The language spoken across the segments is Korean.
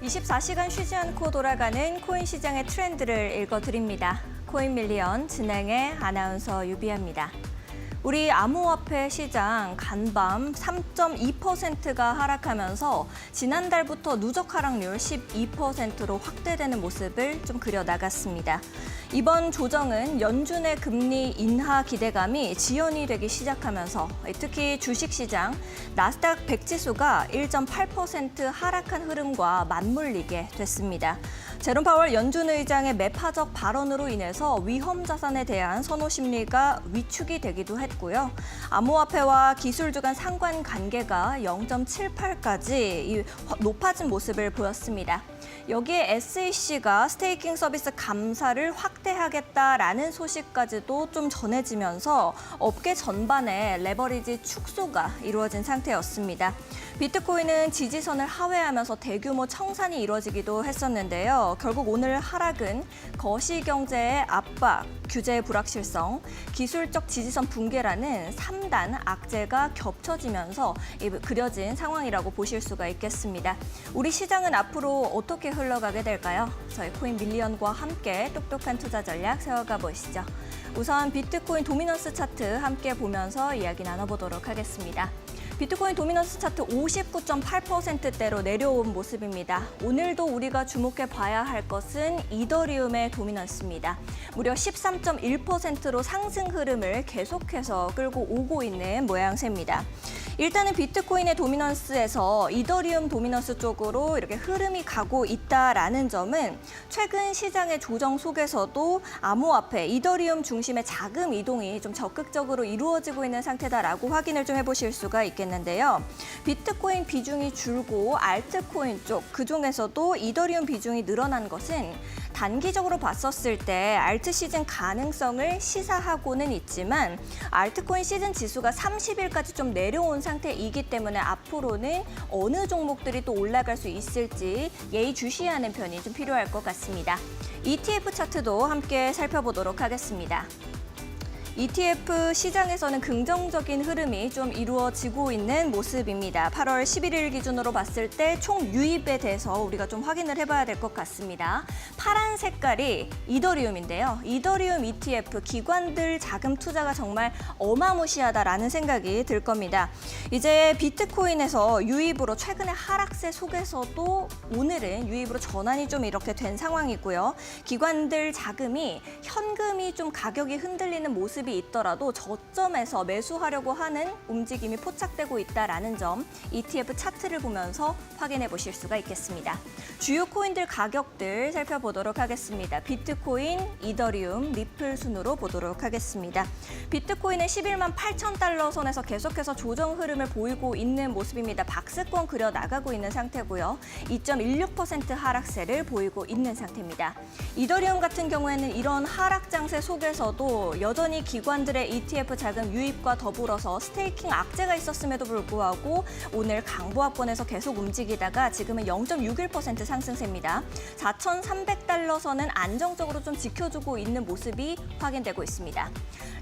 24시간 쉬지 않고 돌아가는 코인 시장의 트렌드를 읽어드립니다. 코인 밀리언 진행의 아나운서 유비아입니다. 우리 암호화폐 시장 간밤 3.2%가 하락하면서 지난달부터 누적 하락률 12%로 확대되는 모습을 좀 그려나갔습니다. 이번 조정은 연준의 금리 인하 기대감이 지연이 되기 시작하면서 특히 주식시장 나스닥 100지수가 1.8% 하락한 흐름과 맞물리게 됐습니다. 제롬 파월 연준 의장의 매파적 발언으로 인해서 위험 자산에 대한 선호 심리가 위축이 되기도 했고요. 암호화폐와 기술주 간 상관관계가 0.78까지 높아진 모습을 보였습니다. 여기에 SEC가 스테이킹 서비스 감사를 확대하겠다라는 소식까지도 좀 전해지면서 업계 전반에 레버리지 축소가 이루어진 상태였습니다. 비트코인은 지지선을 하회하면서 대규모 청산이 이루어지기도 했었는데요. 결국 오늘 하락은 거시경제의 압박, 규제의 불확실성, 기술적 지지선 붕괴라는 3단 악재가 겹쳐지면서 그려진 상황이라고 보실 수가 있겠습니다. 우리 시장은 앞으로 어떻게 흘러가게 될까요? 저희 코인 밀리언과 함께 똑똑한 투자 전략 세워가 보시죠. 우선 비트코인 도미넌스 차트 함께 보면서 이야기 나눠보도록 하겠습니다. 비트코인 도미넌스 차트 59.8%대로 내려온 모습입니다. 오늘도 우리가 주목해 봐야 할 것은 이더리움의 도미넌스입니다. 무려 13.1%로 상승 흐름을 계속해서 끌고 오고 있는 모양새입니다. 일단은 비트코인의 도미넌스에서 이더리움 도미넌스 쪽으로 이렇게 흐름이 가고 있다라는 점은 최근 시장의 조정 속에서도 암호화폐, 이더리움 중심의 자금 이동이 좀 적극적으로 이루어지고 있는 상태다라고 확인을 좀 해보실 수가 있겠는데요. 비트코인 비중이 줄고 알트코인 쪽, 그중에서도 이더리움 비중이 늘어난 것은 단기적으로 봤었을 때 알트 시즌 가능성을 시사하고는 있지만 알트코인 시즌 지수가 30일까지 좀 내려온 상태이기 때문에 앞으로는 어느 종목들이 또 올라갈 수 있을지 예의주시하는 편이 좀 필요할 것 같습니다. ETF 차트도 함께 살펴보도록 하겠습니다. ETF 시장에서는 긍정적인 흐름이 좀 이루어지고 있는 모습입니다. 8월 11일 기준으로 봤을 때 총 유입에 대해서 우리가 좀 확인을 해봐야 될 것 같습니다. 파란 색깔이 이더리움인데요. 이더리움 ETF 기관들 자금 투자가 정말 어마무시하다라는 생각이 들 겁니다. 이제 비트코인에서 유입으로 최근의 하락세 속에서도 오늘은 유입으로 전환이 좀 이렇게 된 상황이고요. 기관들 자금이 현금이 좀 가격이 흔들리는 모습이 있더라도 저점에서 매수하려고 하는 움직임이 포착되고 있다라는 점 ETF 차트를 보면서 확인해 보실 수가 있겠습니다. 주요 코인들 가격들 살펴보도록 하겠습니다. 비트코인, 이더리움, 리플 순으로 보도록 하겠습니다. 비트코인은 11만 8천 달러 선에서 계속해서 조정 흐름을 보이고 있는 모습입니다. 박스권 그려 나가고 있는 상태고요. 2.16% 하락세를 보이고 있는 상태입니다. 이더리움 같은 경우에는 이런 하락 장세 속에서도 여전히 기관들의 ETF 자금 유입과 더불어서 스테이킹 악재가 있었음에도 불구하고 오늘 강보합권에서 계속 움직이다가 지금은 0.61% 상승세입니다. 4,300달러 선은 안정적으로 좀 지켜주고 있는 모습이 확인되고 있습니다.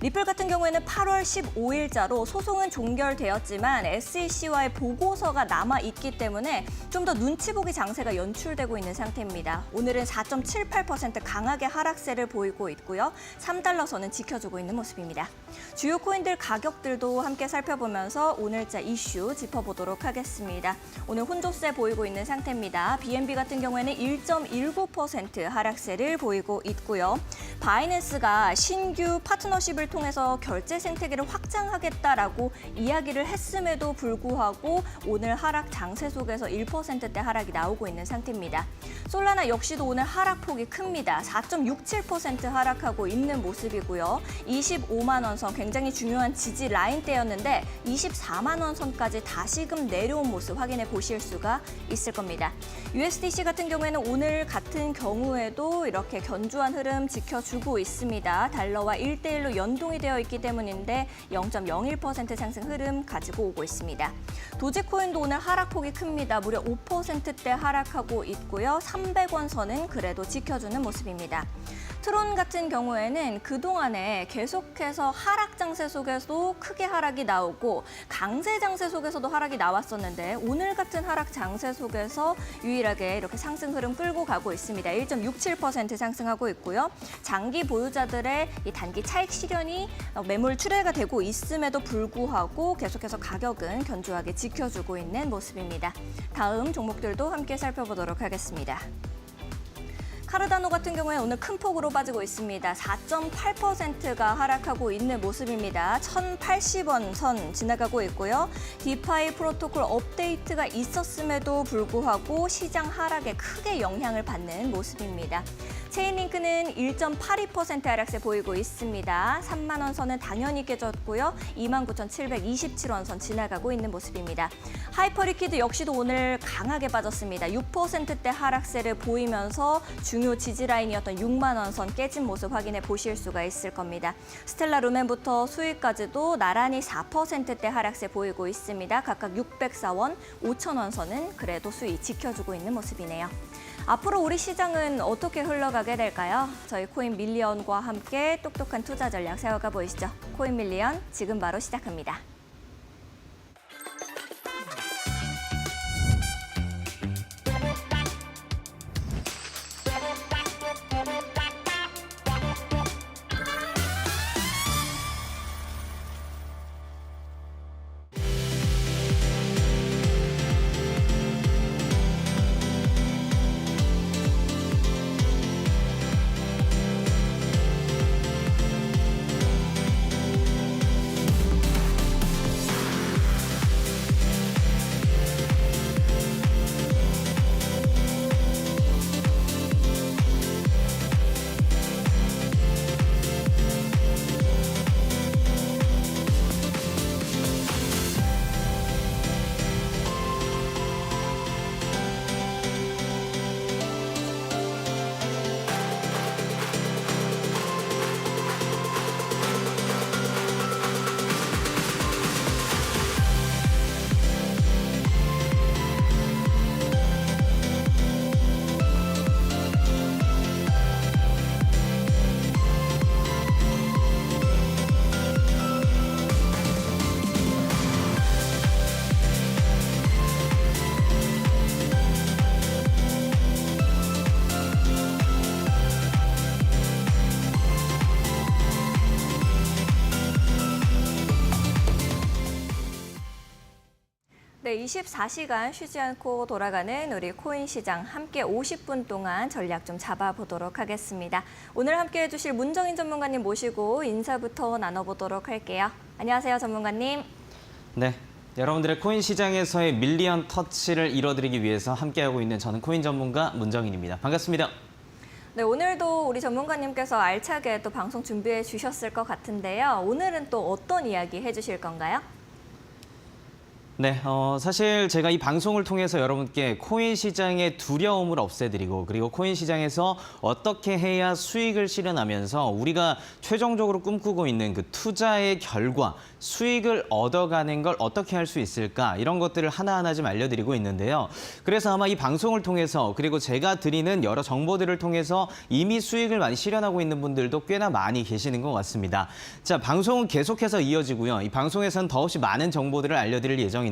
리플 같은 경우에는 8월 15일자로 소송은 종결되었지만 SEC와의 보고서가 남아있기 때문에 좀 더 눈치 보기 장세가 연출되고 있는 상태입니다. 오늘은 4.78% 강하게 하락세를 보이고 있고요. 3달러 선은 지켜주고 있는 모습입니다. 주요 코인들 가격들도 함께 살펴보면서 오늘자 이슈 짚어보도록 하겠습니다. 오늘 혼조세 보이고 있는 상태입니다. BNB 같은 경우에는 1.19% 하락세를 보이고 있고요. 바이낸스가 신규 파트너십을 통해서 결제 생태계를 확장하겠다라고 이야기를 했음에도 불구하고 오늘 하락 장세 속에서 1%대 하락이 나오고 있는 상태입니다. 솔라나 역시도 오늘 하락폭이 큽니다. 4.67% 하락하고 있는 모습이고요. 25만 원 선 굉장히 중요한 지지 라인대였는데 24만 원 선까지 다시금 내려온 모습 확인해 보실 수가 있을 겁니다. USDC 같은 경우에는 오늘 같은 경우에도 이렇게 견조한 흐름 지켜주고 있습니다. 달러와 1대1로 연동이 되어 있기 때문인데 0.01% 상승 흐름 가지고 오고 있습니다. 도지코인도 오늘 하락폭이 큽니다. 무려 5%대 하락하고 있고요. 300원 선은 그래도 지켜주는 모습입니다. 트론 같은 경우에는 그동안에 계속해서 하락 장세 속에서도 크게 하락이 나오고 강세 장세 속에서도 하락이 나왔었는데 오늘 같은 하락 장세 속에서 유일하게 이렇게 상승 흐름 끌고 가고 있습니다. 1.67% 상승하고 있고요. 장기 보유자들의 이 단기 차익 실현이 매물 출회가 되고 있음에도 불구하고 계속해서 가격은 견조하게 지켜주고 있는 모습입니다. 다음 종목들도 함께 살펴보도록 하겠습니다. 카르다노 같은 경우에 오늘 큰 폭으로 빠지고 있습니다. 4.8%가 하락하고 있는 모습입니다. 1,080원 선 지나가고 있고요. 디파이 프로토콜 업데이트가 있었음에도 불구하고 시장 하락에 크게 영향을 받는 모습입니다. 체인링크는 1.82% 하락세 보이고 있습니다. 3만 원 선은 당연히 깨졌고요. 29,727원 선 지나가고 있는 모습입니다. 하이퍼리퀴드 역시도 오늘 강하게 빠졌습니다. 6%대 하락세를 보이면서 중요 지지라인이었던 6만 원 선 깨진 모습 확인해 보실 수가 있을 겁니다. 스텔라 루멘부터 수익까지도 나란히 4%대 하락세 보이고 있습니다. 각각 604원, 5,000원 선은 그래도 수익 지켜주고 있는 모습이네요. 앞으로 우리 시장은 어떻게 흘러가게 될까요? 저희 코인 밀리언과 함께 똑똑한 투자 전략 세워가 보이시죠. 코인 밀리언 지금 바로 시작합니다. 네, 24시간 쉬지 않고 돌아가는 우리 코인 시장 함께 50분 동안 전략 좀 잡아보도록 하겠습니다. 오늘 함께 해주실 문정인 전문가님 모시고 인사부터 나눠보도록 할게요. 안녕하세요, 전문가님. 네, 여러분들의 코인 시장에서의 밀리언 터치를 이뤄드리기 위해서 함께하고 있는 저는 코인 전문가 문정인입니다. 반갑습니다. 네, 오늘도 우리 전문가님께서 알차게 또 방송 준비해 주셨을 것 같은데요. 오늘은 또 어떤 이야기 해주실 건가요? 네, 사실 제가 이 방송을 통해서 여러분께 코인 시장의 두려움을 없애드리고 그리고 코인 시장에서 어떻게 해야 수익을 실현하면서 우리가 최종적으로 꿈꾸고 있는 그 투자의 결과, 수익을 얻어가는 걸 어떻게 할 수 있을까 이런 것들을 하나하나 좀 알려드리고 있는데요. 그래서 아마 이 방송을 통해서 그리고 제가 드리는 여러 정보들을 통해서 이미 수익을 많이 실현하고 있는 분들도 꽤나 많이 계시는 것 같습니다. 자, 방송은 계속해서 이어지고요. 이 방송에서는 더없이 많은 정보들을 알려드릴 예정이니까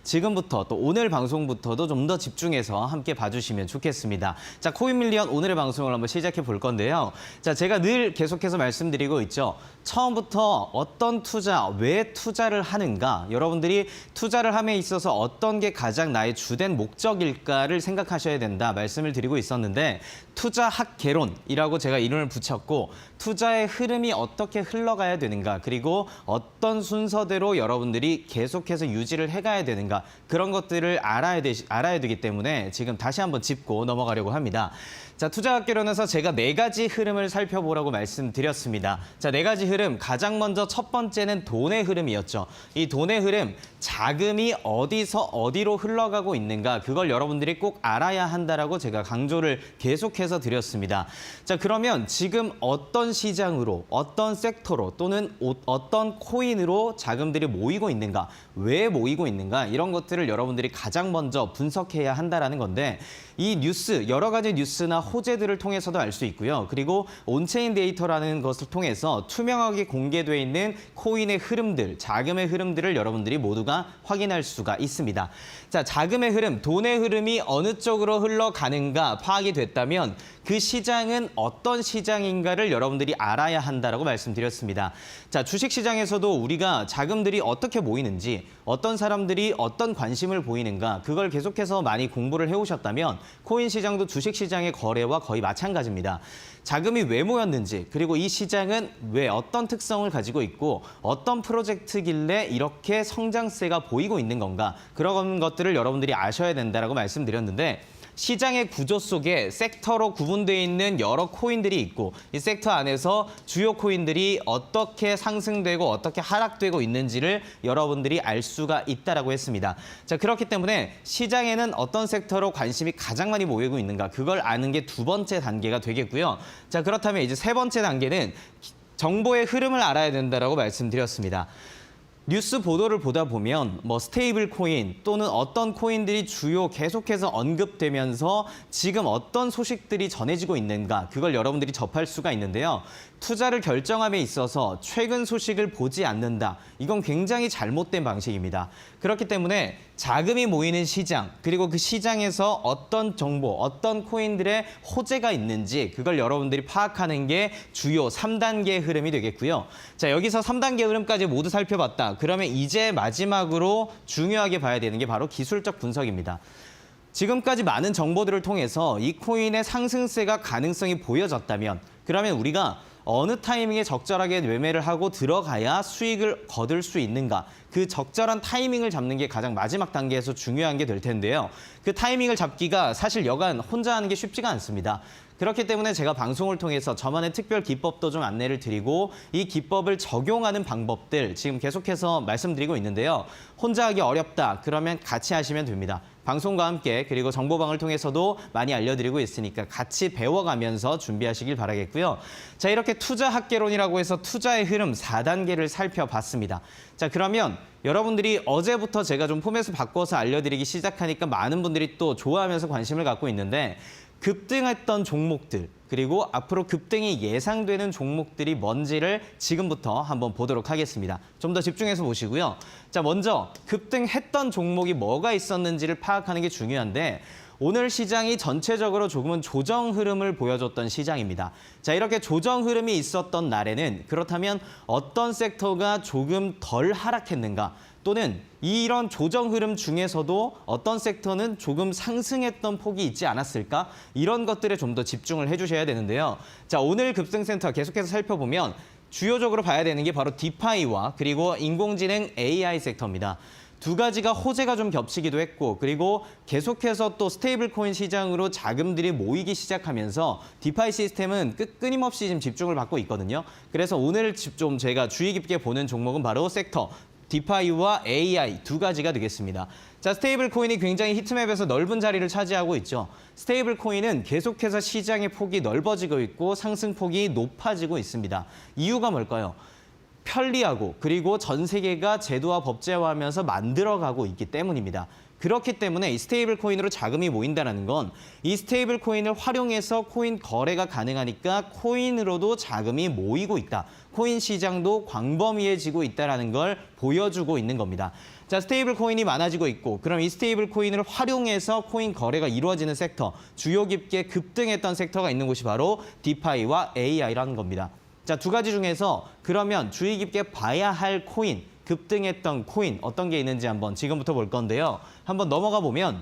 지금부터 또 오늘 방송부터도 좀 더 집중해서 함께 봐주시면 좋겠습니다. 자, 코인 밀리언 오늘의 방송을 한번 시작해 볼 건데요. 자, 제가 늘 계속해서 말씀드리고 있죠. 처음부터 어떤 투자, 왜 투자를 하는가, 여러분들이 투자를 함에 있어서 어떤 게 가장 나의 주된 목적일까를 생각하셔야 된다 말씀을 드리고 있었는데 투자 학개론이라고 제가 이름을 붙였고 투자의 흐름이 어떻게 흘러가야 되는가 그리고 어떤 순서대로 여러분들이 계속해서 유지를 해가야 되는가 그런 것들을 알아야 되기 때문에 지금 다시 한번 짚고 넘어가려고 합니다. 자, 투자학개론에서 제가 4가지 흐름을 살펴보라고 말씀드렸습니다. 자, 4가지 흐름. 가장 먼저 첫 번째는 돈에 돈의 흐름이었죠. 이 돈의 흐름, 자금이 어디서 어디로 흘러가고 있는가, 그걸 여러분들이 꼭 알아야 한다라고 제가 강조를 계속해서 드렸습니다. 자, 그러면 지금 어떤 시장으로, 어떤 섹터로 또는 어떤 코인으로 자금들이 모이고 있는가, 왜 모이고 있는가, 이런 것들을 여러분들이 가장 먼저 분석해야 한다라는 건데, 이 뉴스, 여러 가지 뉴스나 호재들을 통해서도 알 수 있고요. 그리고 온체인 데이터라는 것을 통해서 투명하게 공개되어 있는 코인의 흐름들, 자금의 흐름들을 여러분들이 모두가 확인할 수가 있습니다. 자, 자금의 흐름, 돈의 흐름이 어느 쪽으로 흘러가는가 파악이 됐다면 그 시장은 어떤 시장인가를 여러분들이 알아야 한다라고 말씀드렸습니다. 자, 주식시장에서도 우리가 자금들이 어떻게 모이는지, 어떤 사람들이 어떤 관심을 보이는가, 그걸 계속해서 많이 공부를 해오셨다면 코인 시장도 주식시장의 거래와 거의 마찬가지입니다. 자금이 왜 모였는지, 그리고 이 시장은 왜 어떤 특성을 가지고 있고 어떤 프로젝트길래 이렇게 성장세가 보이고 있는 건가, 그런 것들을 여러분들이 아셔야 된다라고 말씀드렸는데, 시장의 구조 속에 섹터로 구분되어 있는 여러 코인들이 있고 이 섹터 안에서 주요 코인들이 어떻게 상승되고 어떻게 하락되고 있는지를 여러분들이 알 수가 있다라고 했습니다. 자, 그렇기 때문에 시장에는 어떤 섹터로 관심이 가장 많이 모이고 있는가, 그걸 아는 게 두 번째 단계가 되겠고요. 자, 그렇다면 이제 세 번째 단계는 정보의 흐름을 알아야 된다라고 말씀드렸습니다. 뉴스 보도를 보다 보면 스테이블 코인 또는 어떤 코인들이 주요 계속해서 언급되면서 지금 어떤 소식들이 전해지고 있는가, 그걸 여러분들이 접할 수가 있는데요. 투자를 결정함에 있어서 최근 소식을 보지 않는다. 이건 굉장히 잘못된 방식입니다. 그렇기 때문에 자금이 모이는 시장, 그리고 그 시장에서 어떤 정보, 어떤 코인들의 호재가 있는지 그걸 여러분들이 파악하는 게 주요 3단계 흐름이 되겠고요. 자, 여기서 3단계 흐름까지 모두 살펴봤다. 그러면 이제 마지막으로 중요하게 봐야 되는 게 바로 기술적 분석입니다. 지금까지 많은 정보들을 통해서 이 코인의 상승세가 가능성이 보여졌다면, 그러면 우리가 어느 타이밍에 적절하게 매매를 하고 들어가야 수익을 거둘 수 있는가, 그 적절한 타이밍을 잡는 게 가장 마지막 단계에서 중요한 게 될 텐데요. 그 타이밍을 잡기가 사실 여간 혼자 하는 게 쉽지가 않습니다. 그렇기 때문에 제가 방송을 통해서 저만의 특별 기법도 좀 안내를 드리고 이 기법을 적용하는 방법들 지금 계속해서 말씀드리고 있는데요. 혼자 하기 어렵다, 그러면 같이 하시면 됩니다. 방송과 함께, 그리고 정보방을 통해서도 많이 알려드리고 있으니까 같이 배워가면서 준비하시길 바라겠고요. 자, 이렇게 투자학개론이라고 해서 투자의 흐름 4단계를 살펴봤습니다. 자, 그러면 여러분들이 어제부터 제가 좀 포맷을 바꿔서 알려드리기 시작하니까 많은 분들이 또 좋아하면서 관심을 갖고 있는데, 급등했던 종목들, 그리고 앞으로 급등이 예상되는 종목들이 뭔지를 지금부터 한번 보도록 하겠습니다. 좀 더 집중해서 보시고요. 자, 먼저 급등했던 종목이 뭐가 있었는지를 파악하는 게 중요한데, 오늘 시장이 전체적으로 조금은 조정 흐름을 보여줬던 시장입니다. 자, 이렇게 조정 흐름이 있었던 날에는 그렇다면 어떤 섹터가 조금 덜 하락했는가, 또는 이런 조정 흐름 중에서도 어떤 섹터는 조금 상승했던 폭이 있지 않았을까? 이런 것들에 좀 더 집중을 해주셔야 되는데요. 자, 오늘 급등센터 계속해서 살펴보면 주요적으로 봐야 되는 게 바로 디파이와 그리고 인공지능 AI 섹터입니다. 두 가지가 호재가 좀 겹치기도 했고, 그리고 계속해서 또 스테이블 코인 시장으로 자금들이 모이기 시작하면서 디파이 시스템은 끊임없이 지금 집중을 받고 있거든요. 그래서 오늘 좀 제가 주의 깊게 보는 종목은 바로 섹터, 디파이와 AI 두 가지가 되겠습니다. 자, 스테이블 코인이 굉장히 히트맵에서 넓은 자리를 차지하고 있죠. 스테이블 코인은 계속해서 시장의 폭이 넓어지고 있고 상승폭이 높아지고 있습니다. 이유가 뭘까요? 편리하고 그리고 전 세계가 제도와 법제화하면서 만들어가고 있기 때문입니다. 그렇기 때문에 이 스테이블 코인으로 자금이 모인다는 건 이 스테이블 코인을 활용해서 코인 거래가 가능하니까 코인으로도 자금이 모이고 있다. 코인 시장도 광범위해지고 있다는 걸 보여주고 있는 겁니다. 자, 스테이블 코인이 많아지고 있고, 그럼 이 스테이블 코인을 활용해서 코인 거래가 이루어지는 섹터, 주요 깊게 급등했던 섹터가 있는 곳이 바로 디파이와 AI라는 겁니다. 자, 두 가지 중에서 그러면 주의 깊게 봐야 할 코인, 급등했던 코인 어떤 게 있는지 한번 지금부터 볼 건데요. 한번 넘어가 보면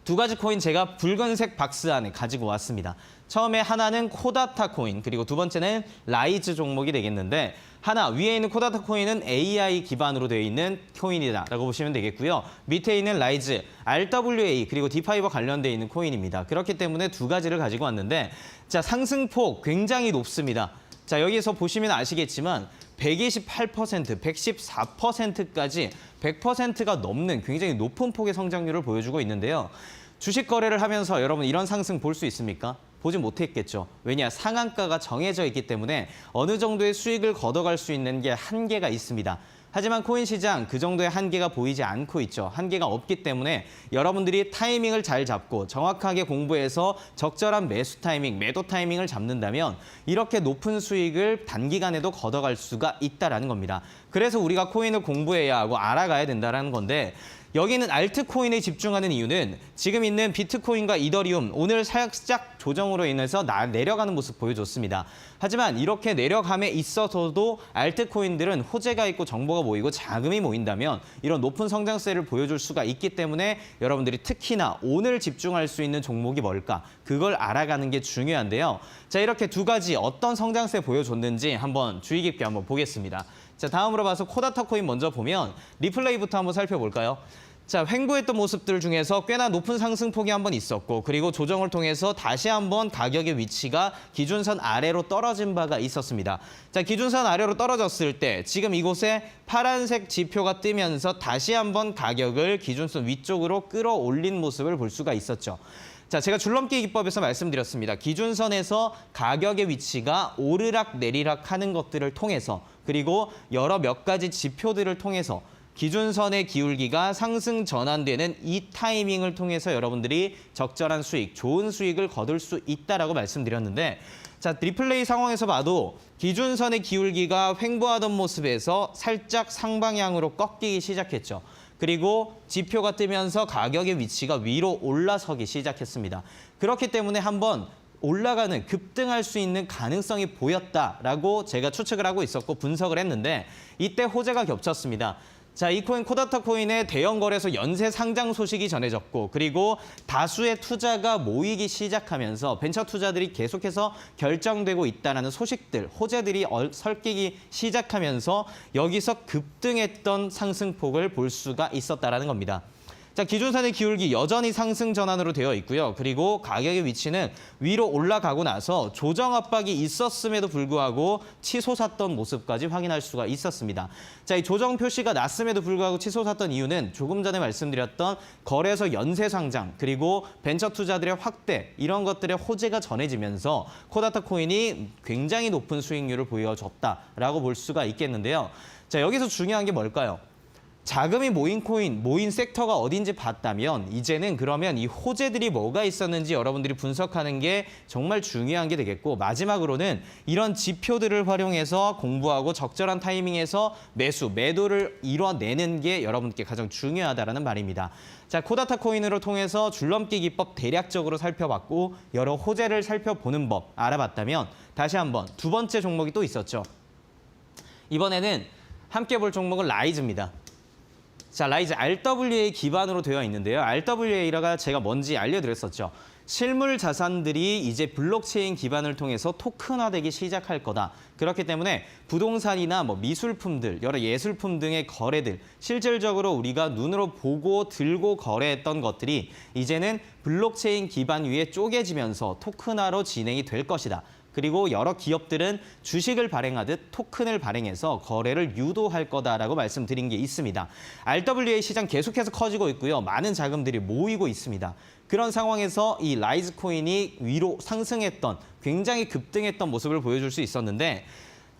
두 가지 코인 제가 붉은색 박스 안에 가지고 왔습니다. 처음에 하나는 코다타 코인, 그리고 두 번째는 라이즈 종목이 되겠는데, 하나 위에 있는 코다타 코인은 AI 기반으로 되어 있는 코인이다라고 보시면 되겠고요. 밑에 있는 라이즈, RWA 그리고 디파이와 관련되어 있는 코인입니다. 그렇기 때문에 두 가지를 가지고 왔는데, 자, 상승폭 굉장히 높습니다. 자, 여기서 보시면 아시겠지만 128%, 114%까지 100%가 넘는 굉장히 높은 폭의 성장률을 보여주고 있는데요. 주식 거래를 하면서 여러분 이런 상승 볼 수 있습니까? 보지 못했겠죠. 왜냐, 상한가가 정해져 있기 때문에 어느 정도의 수익을 걷어갈 수 있는 게 한계가 있습니다. 하지만 코인 시장 그 정도의 한계가 보이지 않고 있죠. 한계가 없기 때문에 여러분들이 타이밍을 잘 잡고 정확하게 공부해서 적절한 매수 타이밍, 매도 타이밍을 잡는다면 이렇게 높은 수익을 단기간에도 걷어갈 수가 있다는 겁니다. 그래서 우리가 코인을 공부해야 하고 알아가야 된다는 건데, 여기는 알트코인에 집중하는 이유는 지금 있는 비트코인과 이더리움 오늘 살짝 조정으로 인해서 내려가는 모습 보여줬습니다. 하지만 이렇게 내려감에 있어서도 알트코인들은 호재가 있고 정보가 모이고 자금이 모인다면 이런 높은 성장세를 보여줄 수가 있기 때문에 여러분들이 특히나 오늘 집중할 수 있는 종목이 뭘까? 그걸 알아가는 게 중요한데요. 자, 이렇게 두 가지 어떤 성장세 보여줬는지 한번 주의 깊게 한번 보겠습니다. 자, 다음으로 봐서 코다타 코인 먼저 보면 리플레이부터 한번 살펴볼까요? 자, 횡보했던 모습들 중에서 꽤나 높은 상승폭이 한번 있었고, 그리고 조정을 통해서 다시 한번 가격의 위치가 기준선 아래로 떨어진 바가 있었습니다. 자, 기준선 아래로 떨어졌을 때 지금 이곳에 파란색 지표가 뜨면서 다시 한번 가격을 기준선 위쪽으로 끌어올린 모습을 볼 수가 있었죠. 자, 제가 줄넘기 기법에서 말씀드렸습니다. 기준선에서 가격의 위치가 오르락 내리락 하는 것들을 통해서, 그리고 여러 몇 가지 지표들을 통해서 기준선의 기울기가 상승 전환되는 이 타이밍을 통해서 여러분들이 적절한 수익, 좋은 수익을 거둘 수 있다라고 말씀드렸는데, 자, 리플레이 상황에서 봐도 기준선의 기울기가 횡보하던 모습에서 살짝 상방향으로 꺾이기 시작했죠. 그리고 지표가 뜨면서 가격의 위치가 위로 올라서기 시작했습니다. 그렇기 때문에 한번 올라가는, 급등할 수 있는 가능성이 보였다라고 제가 추측을 하고 있었고 분석을 했는데, 이때 호재가 겹쳤습니다. 자, 이 코인 코다타 코인의 대형 거래소 연쇄 상장 소식이 전해졌고, 그리고 다수의 투자가 모이기 시작하면서 벤처 투자들이 계속해서 결정되고 있다는 소식들, 호재들이 섞이기 시작하면서 여기서 급등했던 상승폭을 볼 수가 있었다는 겁니다. 자, 기준선의 기울기 여전히 상승 전환으로 되어 있고요. 그리고 가격의 위치는 위로 올라가고 나서 조정 압박이 있었음에도 불구하고 치솟았던 모습까지 확인할 수가 있었습니다. 자, 이 조정 표시가 났음에도 불구하고 치솟았던 이유는 조금 전에 말씀드렸던 거래소 연쇄 상장, 그리고 벤처 투자들의 확대, 이런 것들의 호재가 전해지면서 코다타 코인이 굉장히 높은 수익률을 보여줬다라고 볼 수가 있겠는데요. 자, 여기서 중요한 게 뭘까요? 자금이 모인 코인, 모인 섹터가 어딘지 봤다면 이제는 그러면 이 호재들이 뭐가 있었는지 여러분들이 분석하는 게 정말 중요한 게 되겠고, 마지막으로는 이런 지표들을 활용해서 공부하고 적절한 타이밍에서 매수, 매도를 이뤄내는 게 여러분께 가장 중요하다는 말입니다. 자, 코다타 코인으로 통해서 줄넘기 기법 대략적으로 살펴봤고 여러 호재를 살펴보는 법 알아봤다면, 다시 한번 두 번째 종목이 또 있었죠. 이번에는 함께 볼 종목은 라이즈입니다. 자, 라이즈 RWA 기반으로 되어 있는데요. RWA가 제가 뭔지 알려드렸었죠. 실물 자산들이 이제 블록체인 기반을 통해서 토큰화되기 시작할 거다. 그렇기 때문에 부동산이나 미술품들, 여러 예술품 등의 거래들, 실질적으로 우리가 눈으로 보고 들고 거래했던 것들이 이제는 블록체인 기반 위에 쪼개지면서 토큰화로 진행이 될 것이다. 그리고 여러 기업들은 주식을 발행하듯 토큰을 발행해서 거래를 유도할 거다라고 말씀드린 게 있습니다. RWA 시장 계속해서 커지고 있고요. 많은 자금들이 모이고 있습니다. 그런 상황에서 이 라이즈 코인이 위로 상승했던, 굉장히 급등했던 모습을 보여줄 수 있었는데,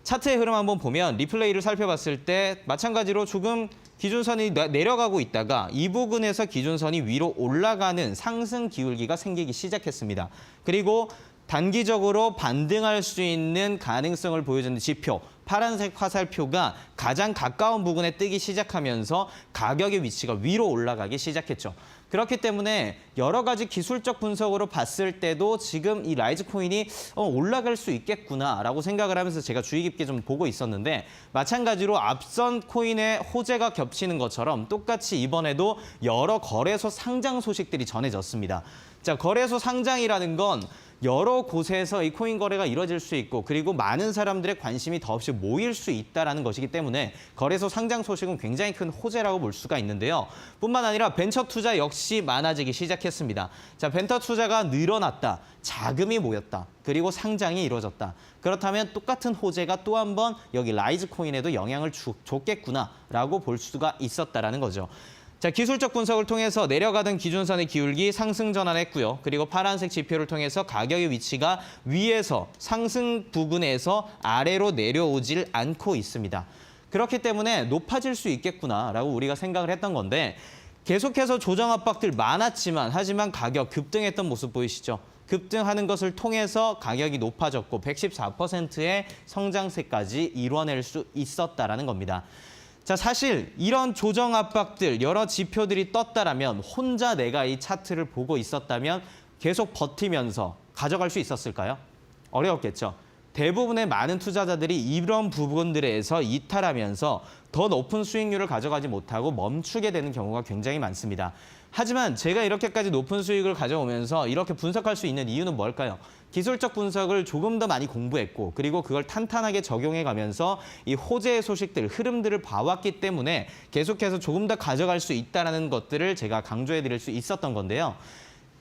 차트의 흐름 한번 보면 리플레이를 살펴봤을 때 마찬가지로 조금 기준선이 내려가고 있다가 이 부근에서 기준선이 위로 올라가는 상승 기울기가 생기기 시작했습니다. 그리고 단기적으로 반등할 수 있는 가능성을 보여주는 지표, 파란색 화살표가 가장 가까운 부근에 뜨기 시작하면서 가격의 위치가 위로 올라가기 시작했죠. 그렇기 때문에 여러 가지 기술적 분석으로 봤을 때도 지금 이 라이즈 코인이 올라갈 수 있겠구나라고 생각을 하면서 제가 주의 깊게 좀 보고 있었는데, 마찬가지로 앞선 코인의 호재가 겹치는 것처럼 똑같이 이번에도 여러 거래소 상장 소식들이 전해졌습니다. 자, 거래소 상장이라는 건 여러 곳에서 이 코인 거래가 이루어질 수 있고 그리고 많은 사람들의 관심이 더없이 모일 수 있다는 것이기 때문에 거래소 상장 소식은 굉장히 큰 호재라고 볼 수가 있는데요. 뿐만 아니라 벤처 투자 역시 많아지기 시작했습니다. 자, 벤처 투자가 늘어났다. 자금이 모였다. 그리고 상장이 이루어졌다. 그렇다면 똑같은 호재가 또 한 번 여기 라이즈 코인에도 영향을 줬겠구나라고 볼 수가 있었다라는 거죠. 자, 기술적 분석을 통해서 내려가던 기준선의 기울기 상승 전환했고요. 그리고 파란색 지표를 통해서 가격의 위치가 위에서 상승 부근에서 아래로 내려오질 않고 있습니다. 그렇기 때문에 높아질 수 있겠구나라고 우리가 생각을 했던 건데 계속해서 조정 압박들 많았지만 하지만 가격 급등했던 모습 보이시죠? 급등하는 것을 통해서 가격이 높아졌고 114%의 성장세까지 이뤄낼 수 있었다라는 겁니다. 자, 사실 이런 조정 압박들 여러 지표들이 떴다라면 혼자 내가 이 차트를 보고 있었다면 계속 버티면서 가져갈 수 있었을까요? 어려웠겠죠. 대부분의 많은 투자자들이 이런 부분들에서 이탈하면서 더 높은 수익률을 가져가지 못하고 멈추게 되는 경우가 굉장히 많습니다. 하지만 제가 이렇게까지 높은 수익을 가져오면서 이렇게 분석할 수 있는 이유는 뭘까요? 기술적 분석을 조금 더 많이 공부했고 그리고 그걸 탄탄하게 적용해 가면서 이 호재의 소식들, 흐름들을 봐왔기 때문에 계속해서 조금 더 가져갈 수 있다는 것들을 제가 강조해 드릴 수 있었던 건데요.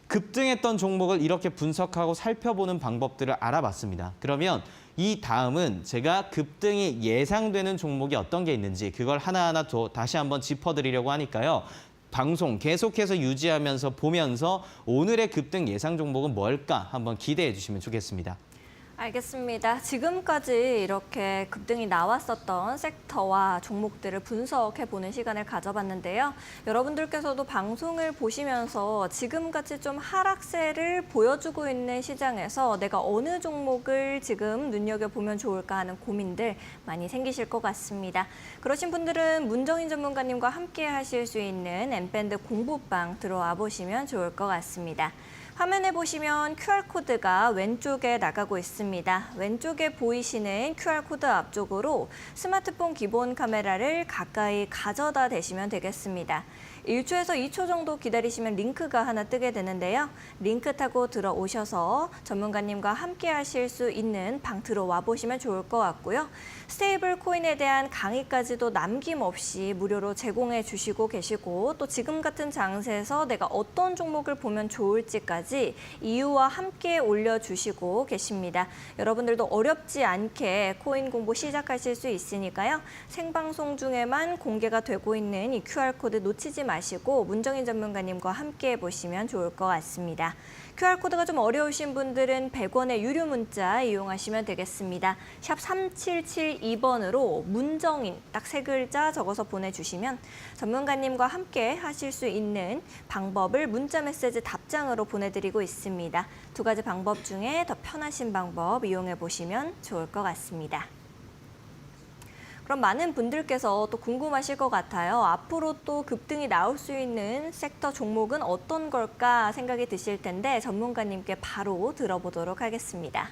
급등했던 종목을 이렇게 분석하고 살펴보는 방법들을 알아봤습니다. 그러면 이 다음은 제가 급등이 예상되는 종목이 어떤 게 있는지 그걸 하나하나 다시 한번 짚어드리려고 하니까요. 방송 계속해서 유지하면서 보면서 오늘의 급등 예상 종목은 뭘까 한번 기대해 주시면 좋겠습니다. 알겠습니다. 지금까지 이렇게 급등이 나왔었던 섹터와 종목들을 분석해보는 시간을 가져봤는데요. 여러분들께서도 방송을 보시면서 지금같이 좀 하락세를 보여주고 있는 시장에서 내가 어느 종목을 지금 눈여겨보면 좋을까 하는 고민들 많이 생기실 것 같습니다. 그러신 분들은 문정인 전문가님과 함께 하실 수 있는 엠밴드 공부방 들어와 보시면 좋을 것 같습니다. 화면에 보시면 QR코드가 왼쪽에 나가고 있습니다. 왼쪽에 보이시는 QR코드 앞쪽으로 스마트폰 기본 카메라를 가까이 가져다 대시면 되겠습니다. 1초에서 2초 정도 기다리시면 링크가 하나 뜨게 되는데요. 링크 타고 들어오셔서 전문가님과 함께 하실 수 있는 방 들어와 보시면 좋을 것 같고요. 스테이블 코인에 대한 강의까지도 남김없이 무료로 제공해 주시고 계시고 또 지금 같은 장세에서 내가 어떤 종목을 보면 좋을지까지 이유와 함께 올려주시고 계십니다. 여러분들도 어렵지 않게 코인 공부 시작하실 수 있으니까요. 생방송 중에만 공개가 되고 있는 이 QR코드 놓치지 마시고 문정인 전문가님과 함께 보시면 좋을 것 같습니다. QR코드가 좀 어려우신 분들은 100원의 유료 문자 이용하시면 되겠습니다. 샵 3772번으로 문정인 딱 3글자 적어서 보내주시면 전문가님과 함께 하실 수 있는 방법을 문자 메시지 답장으로 보내드리고 있습니다. 2가지 방법 중에 더 편하신 방법 이용해 보시면 좋을 것 같습니다. 그럼 많은 분들께서 또 궁금하실 것 같아요. 앞으로 또 급등이 나올 수 있는 섹터 종목은 어떤 걸까 생각이 드실 텐데 전문가님께 바로 들어보도록 하겠습니다.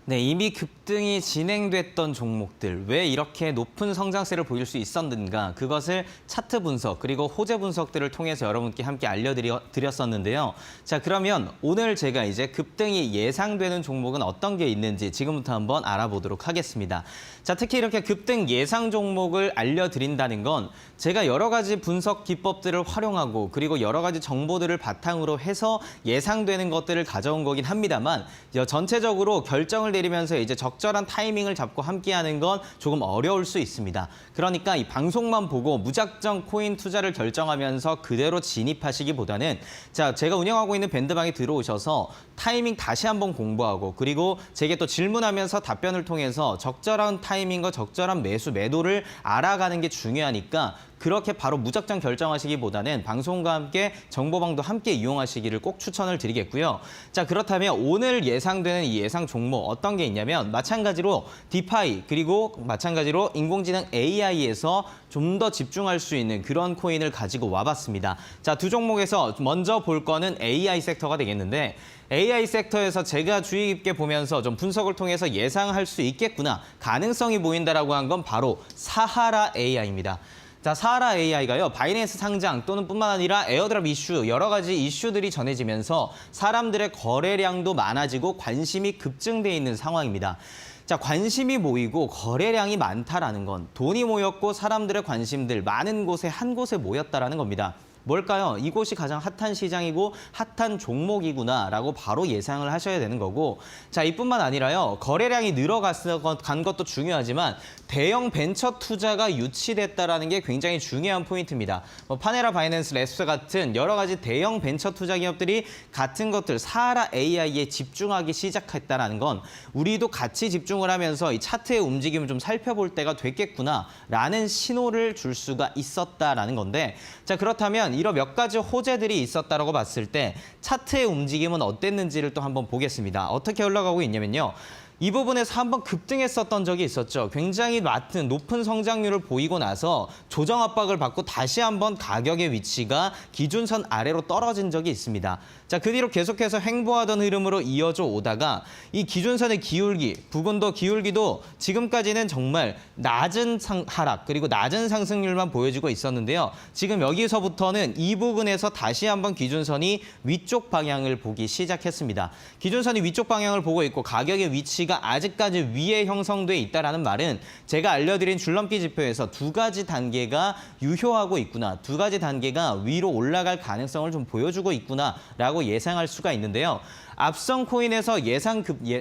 네, 이미 급등이 진행됐던 종목들, 왜 이렇게 높은 성장세를 보일 수 있었는가, 그것을 차트 분석 그리고 호재 분석들을 통해서 여러분께 함께 알려드렸었는데요. 자, 그러면 오늘 제가 이제 급등이 예상되는 종목은 어떤 게 있는지 지금부터 한번 알아보도록 하겠습니다. 자, 특히 이렇게 급등 예상 종목을 알려드린다는 건 제가 여러 가지 분석 기법들을 활용하고 그리고 여러 가지 정보들을 바탕으로 해서 예상되는 것들을 가져온 거긴 합니다만 전체적으로 결정을 내리면서 이제 적절한 타이밍을 잡고 함께하는 건 조금 어려울 수 있습니다. 그러니까 이 방송만 보고 무작정 코인 투자를 결정하면서 그대로 진입하시기보다는 자, 제가 운영하고 있는 밴드방에 들어오셔서 타이밍 다시 한번 공부하고 그리고 제게 또 질문하면서 답변을 통해서 적절한 타이밍과 적절한 매도를 알아가는 게 중요하니까 그렇게 바로 무작정 결정하시기보다는 방송과 함께 정보방도 함께 이용하시기를 꼭 추천을 드리겠고요. 자, 그렇다면 오늘 예상되는 이 예상 종목 어떤 게 있냐면 마찬가지로 디파이 그리고 마찬가지로 인공지능 AI에서 좀 더 집중할 수 있는 그런 코인을 가지고 와봤습니다. 자, 2종목에서 먼저 볼 거는 AI 섹터가 되겠는데 AI 섹터에서 제가 주의 깊게 보면서 좀 분석을 통해서 예상할 수 있겠구나, 가능성이 보인다라고 한 건 바로 사하라 AI입니다. 자, 사하라 AI가요, 바이낸스 상장 또는 뿐만 아니라 에어드랍 이슈, 여러 가지 이슈들이 전해지면서 사람들의 거래량도 많아지고 관심이 급증돼 있는 상황입니다. 자, 관심이 모이고 거래량이 많다라는 건 돈이 모였고 사람들의 관심들 많은 곳에 한 곳에 모였다라는 겁니다. 뭘까요? 이곳이 가장 핫한 시장이고 핫한 종목이구나라고 바로 예상을 하셔야 되는 거고, 자, 이뿐만 아니라요, 거래량이 늘어간 것도 중요하지만 대형 벤처 투자가 유치됐다라는 게 굉장히 중요한 포인트입니다. 파네라, 바이낸스, 랩스 같은 여러 가지 대형 벤처 투자 기업들이 같은 것들 사하라 AI에 집중하기 시작했다라는 건 우리도 같이 집중을 하면서 이 차트의 움직임을 좀 살펴볼 때가 됐겠구나라는 신호를 줄 수가 있었다라는 건데, 자, 그렇다면 이런 몇 가지 호재들이 있었다라고 봤을 때 차트의 움직임은 어땠는지를 또 한번 보겠습니다. 어떻게 흘러가고 있냐면요. 이 부분에서 한번 급등했었던 적이 있었죠. 굉장히 높은 성장률을 보이고 나서 조정 압박을 받고 다시 한번 가격의 위치가 기준선 아래로 떨어진 적이 있습니다. 자, 그 뒤로 계속해서 횡보하던 흐름으로 이어져 오다가 이 기준선의 기울기, 부근도 기울기도 지금까지는 정말 낮은 하락 그리고 낮은 상승률만 보여주고 있었는데요. 지금 여기서부터는 이 부분에서 다시 한번 기준선이 위쪽 방향을 보기 시작했습니다. 기준선이 위쪽 방향을 보고 있고 가격의 위치가 아직까지 위에 형성돼 있다는 말은 제가 알려드린 줄넘기 지표에서 두 가지 단계가 유효하고 있구나, 두 가지 단계가 위로 올라갈 가능성을 좀 보여주고 있구나라고 예상할 수가 있는데요. 앞선 코인에서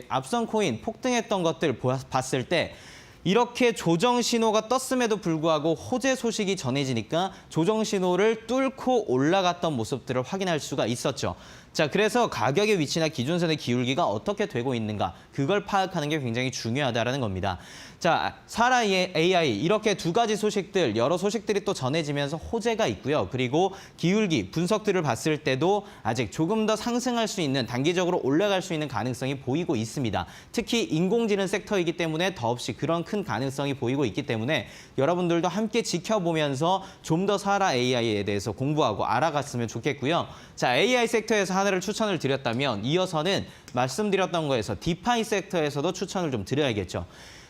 앞선 코인 폭등했던 것들 봤을 때 이렇게 조정 신호가 떴음에도 불구하고 호재 소식이 전해지니까 조정 신호를 뚫고 올라갔던 모습들을 확인할 수가 있었죠. 자, 그래서 가격의 위치나 기준선의 기울기가 어떻게 되고 있는가, 그걸 파악하는 게 굉장히 중요하다는 겁니다. 자, 사하라 AI 이렇게 두 가지 소식들, 여러 소식들이 또 전해지면서 호재가 있고요. 그리고 기울기, 분석들을 봤을 때도 아직 조금 더 상승할 수 있는, 단기적으로 올라갈 수 있는 가능성이 보이고 있습니다. 특히 인공지능 섹터이기 때문에 더없이 그런 큰 가능성이 보이고 있기 때문에 여러분들도 함께 지켜보면서 좀 더 사하라 AI에 대해서 공부하고 알아갔으면 좋겠고요. 자, AI 섹터에서 하나를 추천을 드렸다면 이어서는 말씀드렸던 거에서 디파이 섹터에서도 추천을 좀 드려야겠죠.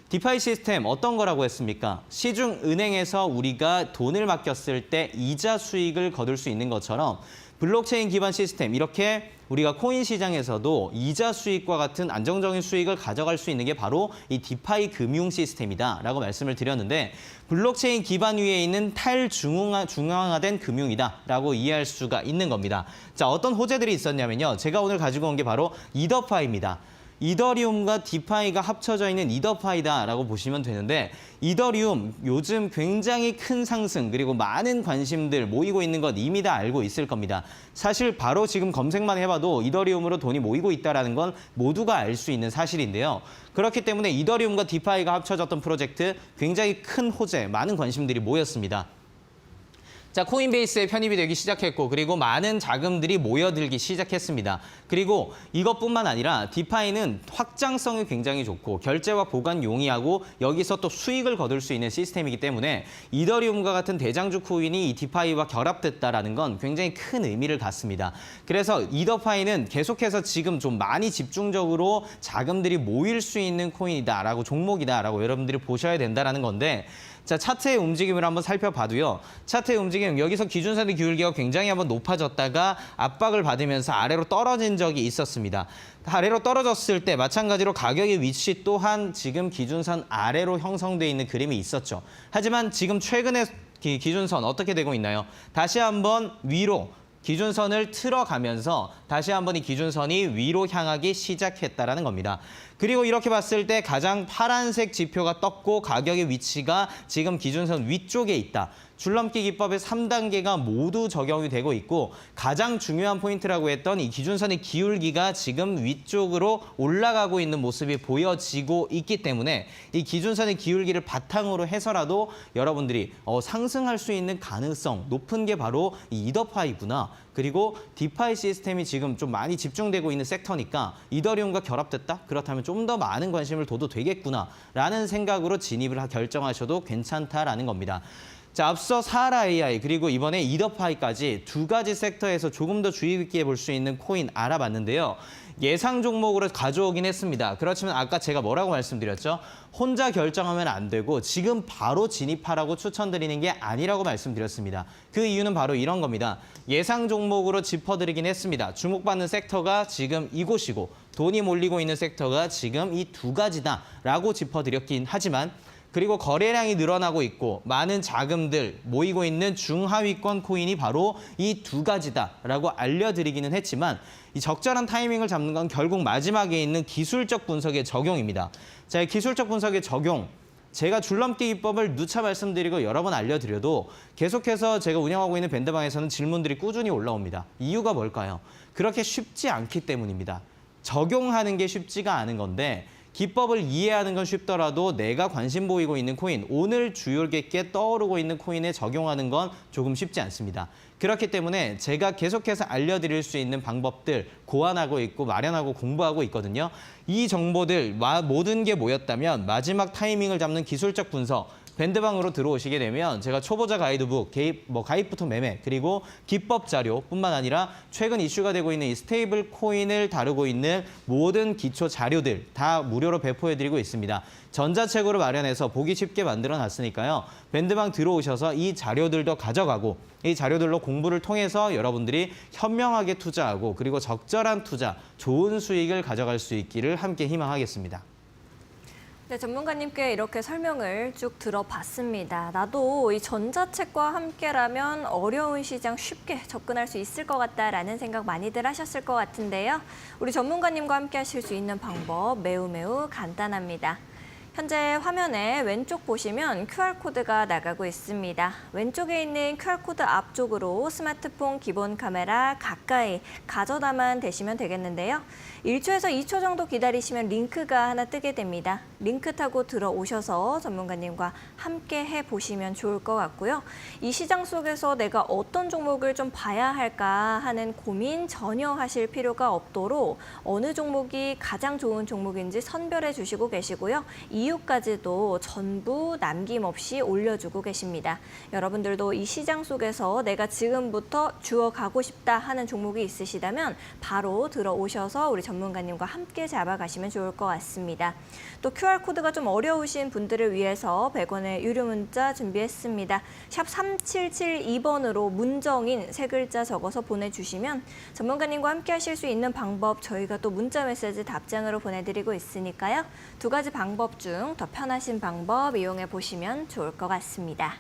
디파이 시스템 어떤 거라고 했습니까? 시중은행에서 우리가 돈을 맡겼을 때 이자 수익을 거둘 수 있는 것처럼 블록체인 기반 시스템, 이렇게 우리가 코인 시장에서도 이자 수익과 같은 안정적인 수익을 가져갈 수 있는 게 바로 이 디파이 금융 시스템이다라고 말씀을 드렸는데, 블록체인 기반 위에 있는 탈중앙화된 금융이다라고 이해할 수가 있는 겁니다. 자, 어떤 호재들이 있었냐면요. 제가 오늘 가지고 온 게 바로 이더파이입니다. 이더리움과 디파이가 합쳐져 있는 이더파이다라고 보시면 되는데, 이더리움 요즘 굉장히 큰 상승 그리고 많은 관심들 모이고 있는 것 이미 다 알고 있을 겁니다. 사실 바로 지금 검색만 해봐도 이더리움으로 돈이 모이고 있다는 건 모두가 알 수 있는 사실인데요. 그렇기 때문에 이더리움과 디파이가 합쳐졌던 프로젝트, 굉장히 큰 호재, 많은 관심들이 모였습니다. 자, 코인베이스에 편입이 되기 시작했고, 그리고 많은 자금들이 모여들기 시작했습니다. 그리고 이것뿐만 아니라 디파이는 확장성이 굉장히 좋고 결제와 보관 용이하고 여기서 또 수익을 거둘 수 있는 시스템이기 때문에 이더리움과 같은 대장주 코인이 이 디파이와 결합됐다는 건 굉장히 큰 의미를 갖습니다. 그래서 이더파이는 계속해서 지금 좀 많이 집중적으로 자금들이 모일 수 있는 코인이다라고, 종목이다라고 여러분들이 보셔야 된다는 건데, 자, 차트의 움직임을 한번 살펴봐도요. 차트의 움직임, 여기서 기준선의 기울기가 굉장히 한번 높아졌다가 압박을 받으면서 아래로 떨어진 적이 있었습니다. 아래로 떨어졌을 때 마찬가지로 가격의 위치 또한 지금 기준선 아래로 형성돼 있는 그림이 있었죠. 하지만 지금 최근에 기준선 어떻게 되고 있나요? 다시 한번 위로 기준선을 틀어가면서 다시 한번 이 기준선이 위로 향하기 시작했다는 겁니다. 그리고 이렇게 봤을 때 가장 파란색 지표가 떴고 가격의 위치가 지금 기준선 위쪽에 있다. 줄넘기 기법의 3단계가 모두 적용이 되고 있고, 가장 중요한 포인트라고 했던 이 기준선의 기울기가 지금 위쪽으로 올라가고 있는 모습이 보여지고 있기 때문에 이 기준선의 기울기를 바탕으로 해서라도 여러분들이 상승할 수 있는 가능성 높은 게 바로 이 이더파이구나. 그리고 디파이 시스템이 지금 좀 많이 집중되고 있는 섹터니까 이더리움과 결합됐다? 그렇다면 좀 더 많은 관심을 둬도 되겠구나라는 생각으로 진입을 결정하셔도 괜찮다라는 겁니다. 자, 앞서 사하라 AI 그리고 이번에 이더파이까지 두 가지 섹터에서 조금 더 주의 깊게 볼 수 있는 코인 알아봤는데요. 예상 종목으로 가져오긴 했습니다. 그렇지만 아까 제가 뭐라고 말씀드렸죠? 혼자 결정하면 안 되고 지금 바로 진입하라고 추천드리는 게 아니라고 말씀드렸습니다. 그 이유는 바로 이런 겁니다. 예상 종목으로 짚어드리긴 했습니다. 주목받는 섹터가 지금 이곳이고 돈이 몰리고 있는 섹터가 지금 이 두 가지다라고 짚어드렸긴 하지만 그리고 거래량이 늘어나고 있고 많은 자금들 모이고 있는 중하위권 코인이 바로 이 두 가지다라고 알려드리기는 했지만 이 적절한 타이밍을 잡는 건 결국 마지막에 있는 기술적 분석의 적용입니다. 자, 기술적 분석의 적용. 제가 줄넘기 기법을 누차 말씀드리고 여러 번 알려드려도 계속해서 제가 운영하고 있는 밴드방에서는 질문들이 꾸준히 올라옵니다. 이유가 뭘까요? 그렇게 쉽지 않기 때문입니다. 적용하는 게 쉽지가 않은 건데 기법을 이해하는 건 쉽더라도 내가 관심 보이고 있는 코인, 오늘 주요 깊게 떠오르고 있는 코인에 적용하는 건 조금 쉽지 않습니다. 그렇기 때문에 제가 계속해서 알려드릴 수 있는 방법들 고안하고 있고 마련하고 공부하고 있거든요. 이 정보들 모든 게 모였다면 마지막 타이밍을 잡는 기술적 분석, 밴드방으로 들어오시게 되면 제가 초보자 가이드북, 가입부터 매매, 그리고 기법 자료뿐만 아니라 최근 이슈가 되고 있는 이 스테이블 코인을 다루고 있는 모든 기초 자료들 다 무료로 배포해드리고 있습니다. 전자책으로 마련해서 보기 쉽게 만들어놨으니까요. 밴드방 들어오셔서 이 자료들도 가져가고 이 자료들로 공부를 통해서 여러분들이 현명하게 투자하고 그리고 적절한 투자, 좋은 수익을 가져갈 수 있기를 함께 희망하겠습니다. 네, 전문가님께 이렇게 설명을 쭉 들어봤습니다. 나도 이 전자책과 함께라면 어려운 시장 쉽게 접근할 수 있을 것 같다라는 생각 많이들 하셨을 것 같은데요. 우리 전문가님과 함께 하실 수 있는 방법 매우 간단합니다. 현재 화면에 왼쪽 보시면 QR코드가 나가고 있습니다. 왼쪽에 있는 QR코드 앞쪽으로 스마트폰 기본 카메라 가까이 가져다만 대시면 되겠는데요. 1초에서 2초 정도 기다리시면 링크가 하나 뜨게 됩니다. 링크 타고 들어오셔서 전문가님과 함께 해보시면 좋을 것 같고요. 이 시장 속에서 내가 어떤 종목을 좀 봐야 할까 하는 고민 전혀 하실 필요가 없도록 어느 종목이 가장 좋은 종목인지 선별해 주시고 계시고요. 이유까지도 전부 남김없이 올려주고 계십니다. 여러분들도 이 시장 속에서 내가 지금부터 주워가고 싶다 하는 종목이 있으시다면 바로 들어오셔서 우리 전문가님과 함께 잡아가시면 좋을 것 같습니다. 또 QR코드가 좀 어려우신 분들을 위해서 100원의 유료 문자 준비했습니다. 샵 3772번으로 문정인 3글자 적어서 보내주시면 전문가님과 함께 하실 수 있는 방법 저희가 또 문자 메시지 답장으로 보내드리고 있으니까요. 두 가지 방법 중 더 편하신 방법 이용해 보시면 좋을 것 같습니다.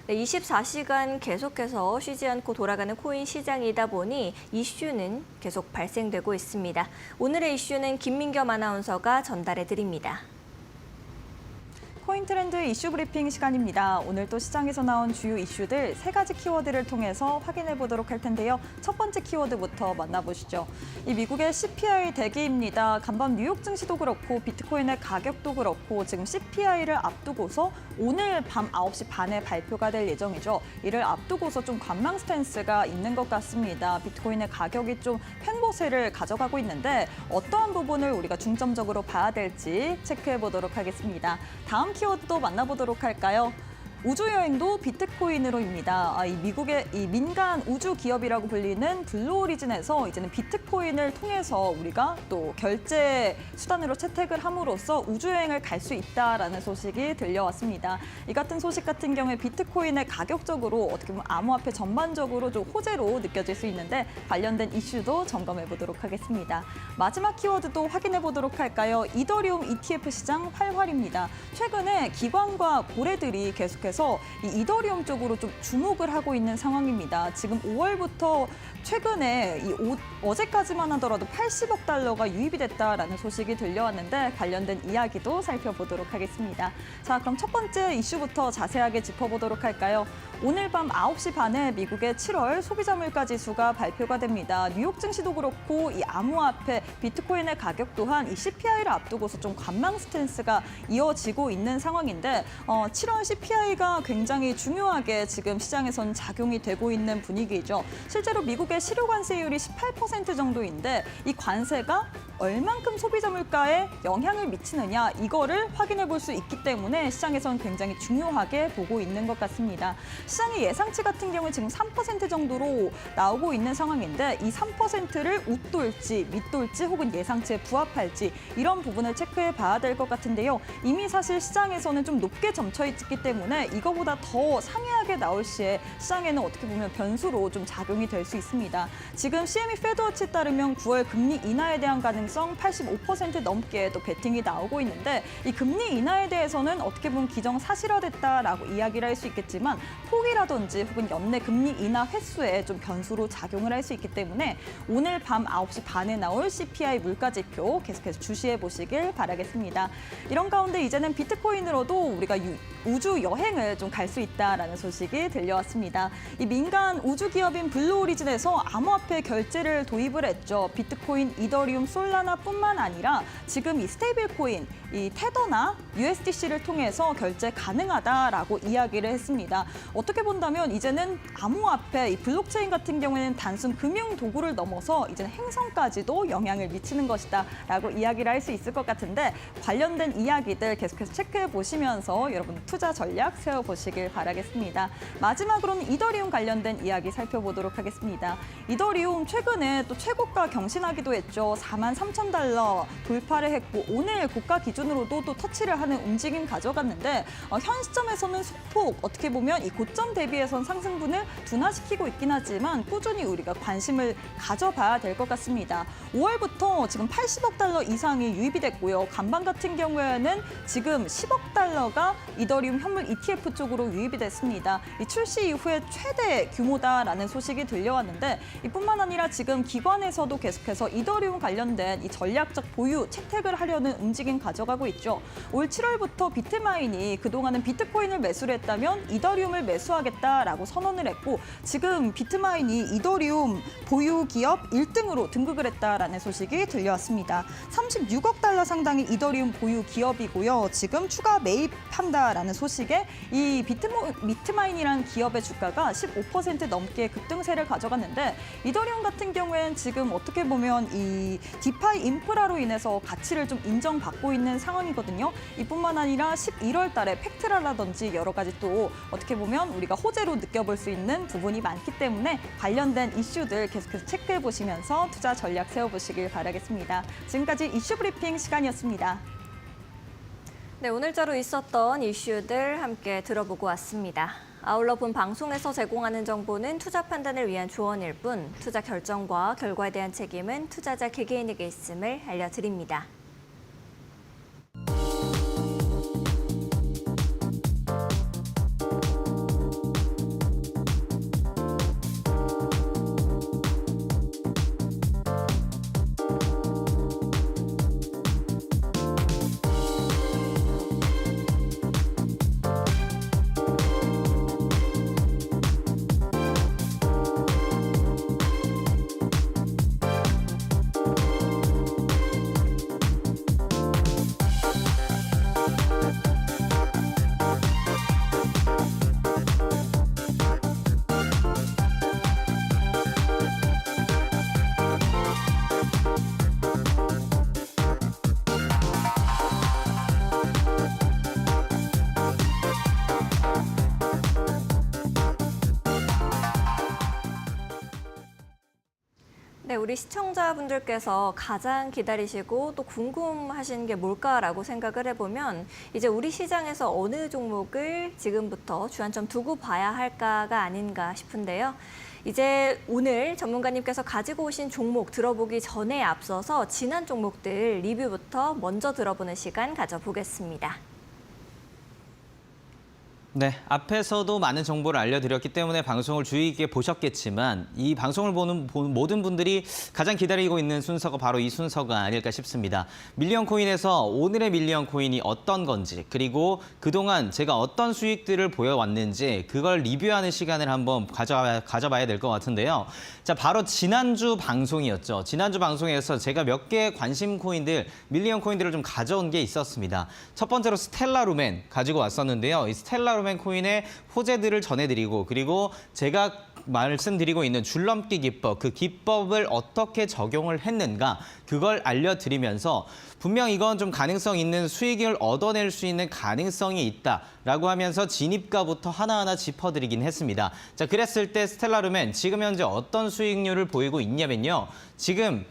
네, 24시간 계속해서 쉬지 않고 돌아가는 코인 시장이다 보니 이슈는 계속 발생되고 있습니다. 오늘의 이슈는 김민겸 아나운서가 전달해 드립니다. 코인 트렌드 이슈 브리핑 시간입니다. 오늘 또 시장에서 나온 주요 이슈들 3가지 키워드를 통해서 확인해 보도록 할 텐데요. 첫 번째 키워드부터 만나보시죠. 이 미국의 CPI 대기입니다. 간밤 뉴욕 증시도 그렇고 비트코인의 가격도 그렇고 지금 CPI를 앞두고서 오늘 밤 9시 반에 발표가 될 예정이죠. 이를 앞두고서 좀 관망 스탠스가 있는 것 같습니다. 비트코인의 가격이 좀 횡보세를 가져가고 있는데 어떠한 부분을 우리가 중점적으로 봐야 될지 체크해 보도록 하겠습니다. 다음 키워드도 만나보도록 할까요? 우주여행도 비트코인으로입니다. 이 미국의 이 민간 우주 기업이라고 불리는 블루오리진에서 이제는 비트코인을 통해서 우리가 또 결제 수단으로 채택을 함으로써 우주여행을 갈 수 있다라는 소식이 들려왔습니다. 이 같은 소식 같은 경우에 비트코인의 가격적으로 어떻게 보면 암호화폐 전반적으로 좀 호재로 느껴질 수 있는데 관련된 이슈도 점검해 보도록 하겠습니다. 마지막 키워드도 확인해 보도록 할까요? 이더리움 ETF 시장 활활입니다. 최근에 기관과 고래들이 계속해서 이 이더리움 쪽으로 좀 주목을 하고 있는 상황입니다. 지금 5월부터 최근에 어제까지만 하더라도 80억 달러가 유입이 됐다라는 소식이 들려왔는데 관련된 이야기도 살펴보도록 하겠습니다. 자, 그럼 첫 번째 이슈부터 자세하게 짚어보도록 할까요? 오늘 밤 9시 반에 미국의 7월 소비자 물가 지수가 발표가 됩니다. 뉴욕 증시도 그렇고 이 암호화폐 비트코인의 가격 또한 이 CPI를 앞두고서 좀 관망 스탠스가 이어지고 있는 상황인데 7월 CPI가 굉장히 중요하게 지금 시장에서는 작용이 되고 있는 분위기죠. 실제로 미국의 실효 관세율이 18% 정도인데 이 관세가 얼만큼 소비자 물가에 영향을 미치느냐 이거를 확인해 볼 수 있기 때문에 시장에서는 굉장히 중요하게 보고 있는 것 같습니다. 시장의 예상치 같은 경우는 지금 3% 정도로 나오고 있는 상황인데 이 3%를 웃돌지 밑돌지 혹은 예상치에 부합할지 이런 부분을 체크해 봐야 될 것 같은데요. 이미 사실 시장에서는 좀 높게 점쳐 있기 때문에 이거보다 더 상이하게 나올 시에 시장에는 어떻게 보면 변수로 좀 작용이 될 수 있습니다. 지금 CME 페드워치에 따르면 9월 금리 인하에 대한 가능성 85% 넘게 또 베팅이 나오고 있는데 이 금리 인하에 대해서는 어떻게 보면 기정사실화됐다라고 이야기를 할 수 있겠지만 폭이라든지 혹은 연내 금리 인하 횟수에 좀 변수로 작용을 할 수 있기 때문에 오늘 밤 9시 반에 나올 CPI 물가지표 계속해서 주시해 보시길 바라겠습니다. 이런 가운데 이제는 비트코인으로도 우리가 우주 여행을 좀 갈 수 있다라는 소식이 들려왔습니다. 이 민간 우주 기업인 블루 오리진에서 암호화폐 결제를 도입을 했죠. 비트코인, 이더리움, 솔라나뿐만 아니라 지금 이 스테이블 코인, 이 테더나 USDC를 통해서 결제 가능하다라고 이야기를 했습니다. 어떻게 본다면 이제는 암호화폐, 이 블록체인 같은 경우에는 단순 금융 도구를 넘어서 이제는 행성까지도 영향을 미치는 것이다라고 이야기를 할 수 있을 것 같은데 관련된 이야기들 계속해서 체크해 보시면서 여러분 투자 전략 세워보시길 바라겠습니다. 마지막으로는 이더리움 관련된 이야기 살펴보도록 하겠습니다. 이더리움 최근에 또 최고가 경신하기도 했죠. 43,000달러 돌파를 했고 오늘 고가 기준으로도 또 터치를 하는 움직임 가져갔는데 현 시점에서는 소폭 어떻게 보면 이 고점 대비해선 상승분을 둔화시키고 있긴 하지만 꾸준히 우리가 관심을 가져봐야 될 것 같습니다. 5월부터 지금 80억 달러 이상이 유입이 됐고요. 간밤 같은 경우에는 지금 10억 달러가 이더리움 현물 ETF 쪽으로 유입이 됐습니다. 이 출시 이후에 최대 규모다라는 소식이 들려왔는데 이뿐만 아니라 지금 기관에서도 계속해서 이더리움 관련된 이 전략적 보유 채택을 하려는 움직임 가져가고 있죠. 올 7월부터 비트마인이 그동안은 비트코인을 매수를 했다면 이더리움을 매수하겠다라고 선언을 했고 지금 비트마인이 이더리움 보유 기업 1등으로 등극을 했다라는 소식이 들려왔습니다. 36억 달러 상당의 이더리움 보유 기업이고요. 지금 추가 매입한다라는 소식에 이 비트마인이라는 기업의 주가가 15% 넘게 급등세를 가져갔는데 이더리움 같은 경우에는 지금 어떻게 보면 이 디파이 인프라로 인해서 가치를 좀 인정받고 있는 상황이거든요. 이뿐만 아니라 11월 달에 팩트라라든지 여러 가지 또 어떻게 보면 우리가 호재로 느껴볼 수 있는 부분이 많기 때문에 관련된 이슈들 계속해서 체크해 보시면서 투자 전략 세워보시길 바라겠습니다. 지금까지 이슈 브리핑 시간이었습니다. 네, 오늘자로 있었던 이슈들 함께 들어보고 왔습니다. 아울러 본 방송에서 제공하는 정보는 투자 판단을 위한 조언일 뿐 투자 결정과 결과에 대한 책임은 투자자 개개인에게 있음을 알려드립니다. 네, 우리 시청자분들께서 가장 기다리시고 또 궁금하신 게 뭘까라고 생각을 해보면 이제 우리 시장에서 어느 종목을 지금부터 주안점 두고 봐야 할까가 아닌가 싶은데요. 이제 오늘 전문가님께서 가지고 오신 종목 들어보기 전에 앞서서 지난 종목들 리뷰부터 먼저 들어보는 시간 가져보겠습니다. 네, 앞에서도 많은 정보를 알려드렸기 때문에 방송을 주의 깊게 보셨겠지만 이 방송을 보는 모든 분들이 가장 기다리고 있는 순서가 바로 이 순서가 아닐까 싶습니다. 밀리언 코인에서 오늘의 밀리언 코인이 어떤 건지 그리고 그동안 제가 어떤 수익들을 보여왔는지 그걸 리뷰하는 시간을 한번 가져봐야 될 것 같은데요. 자, 바로 지난주 방송이었죠. 지난주 방송에서 제가 몇 개의 관심 코인들, 밀리언 코인들을 좀 가져온 게 있었습니다. 첫 번째로 스텔라루멘 가지고 왔었는데요. 이 스텔라루멘 스텔라루멘 코인의 호재들을 전해드리고 그리고 제가 말씀드리고 있는 줄넘기 기법, 그 기법을 어떻게 적용을 했는가 그걸 알려드리면서 분명 이건 좀 가능성 있는 수익을 얻어낼 수 있는 가능성이 있다라고 하면서 진입가부터 하나하나 짚어드리긴 했습니다. 자, 그랬을 때 스텔라루멘 지금 현재 어떤 수익률을 보이고 있냐면요. 지금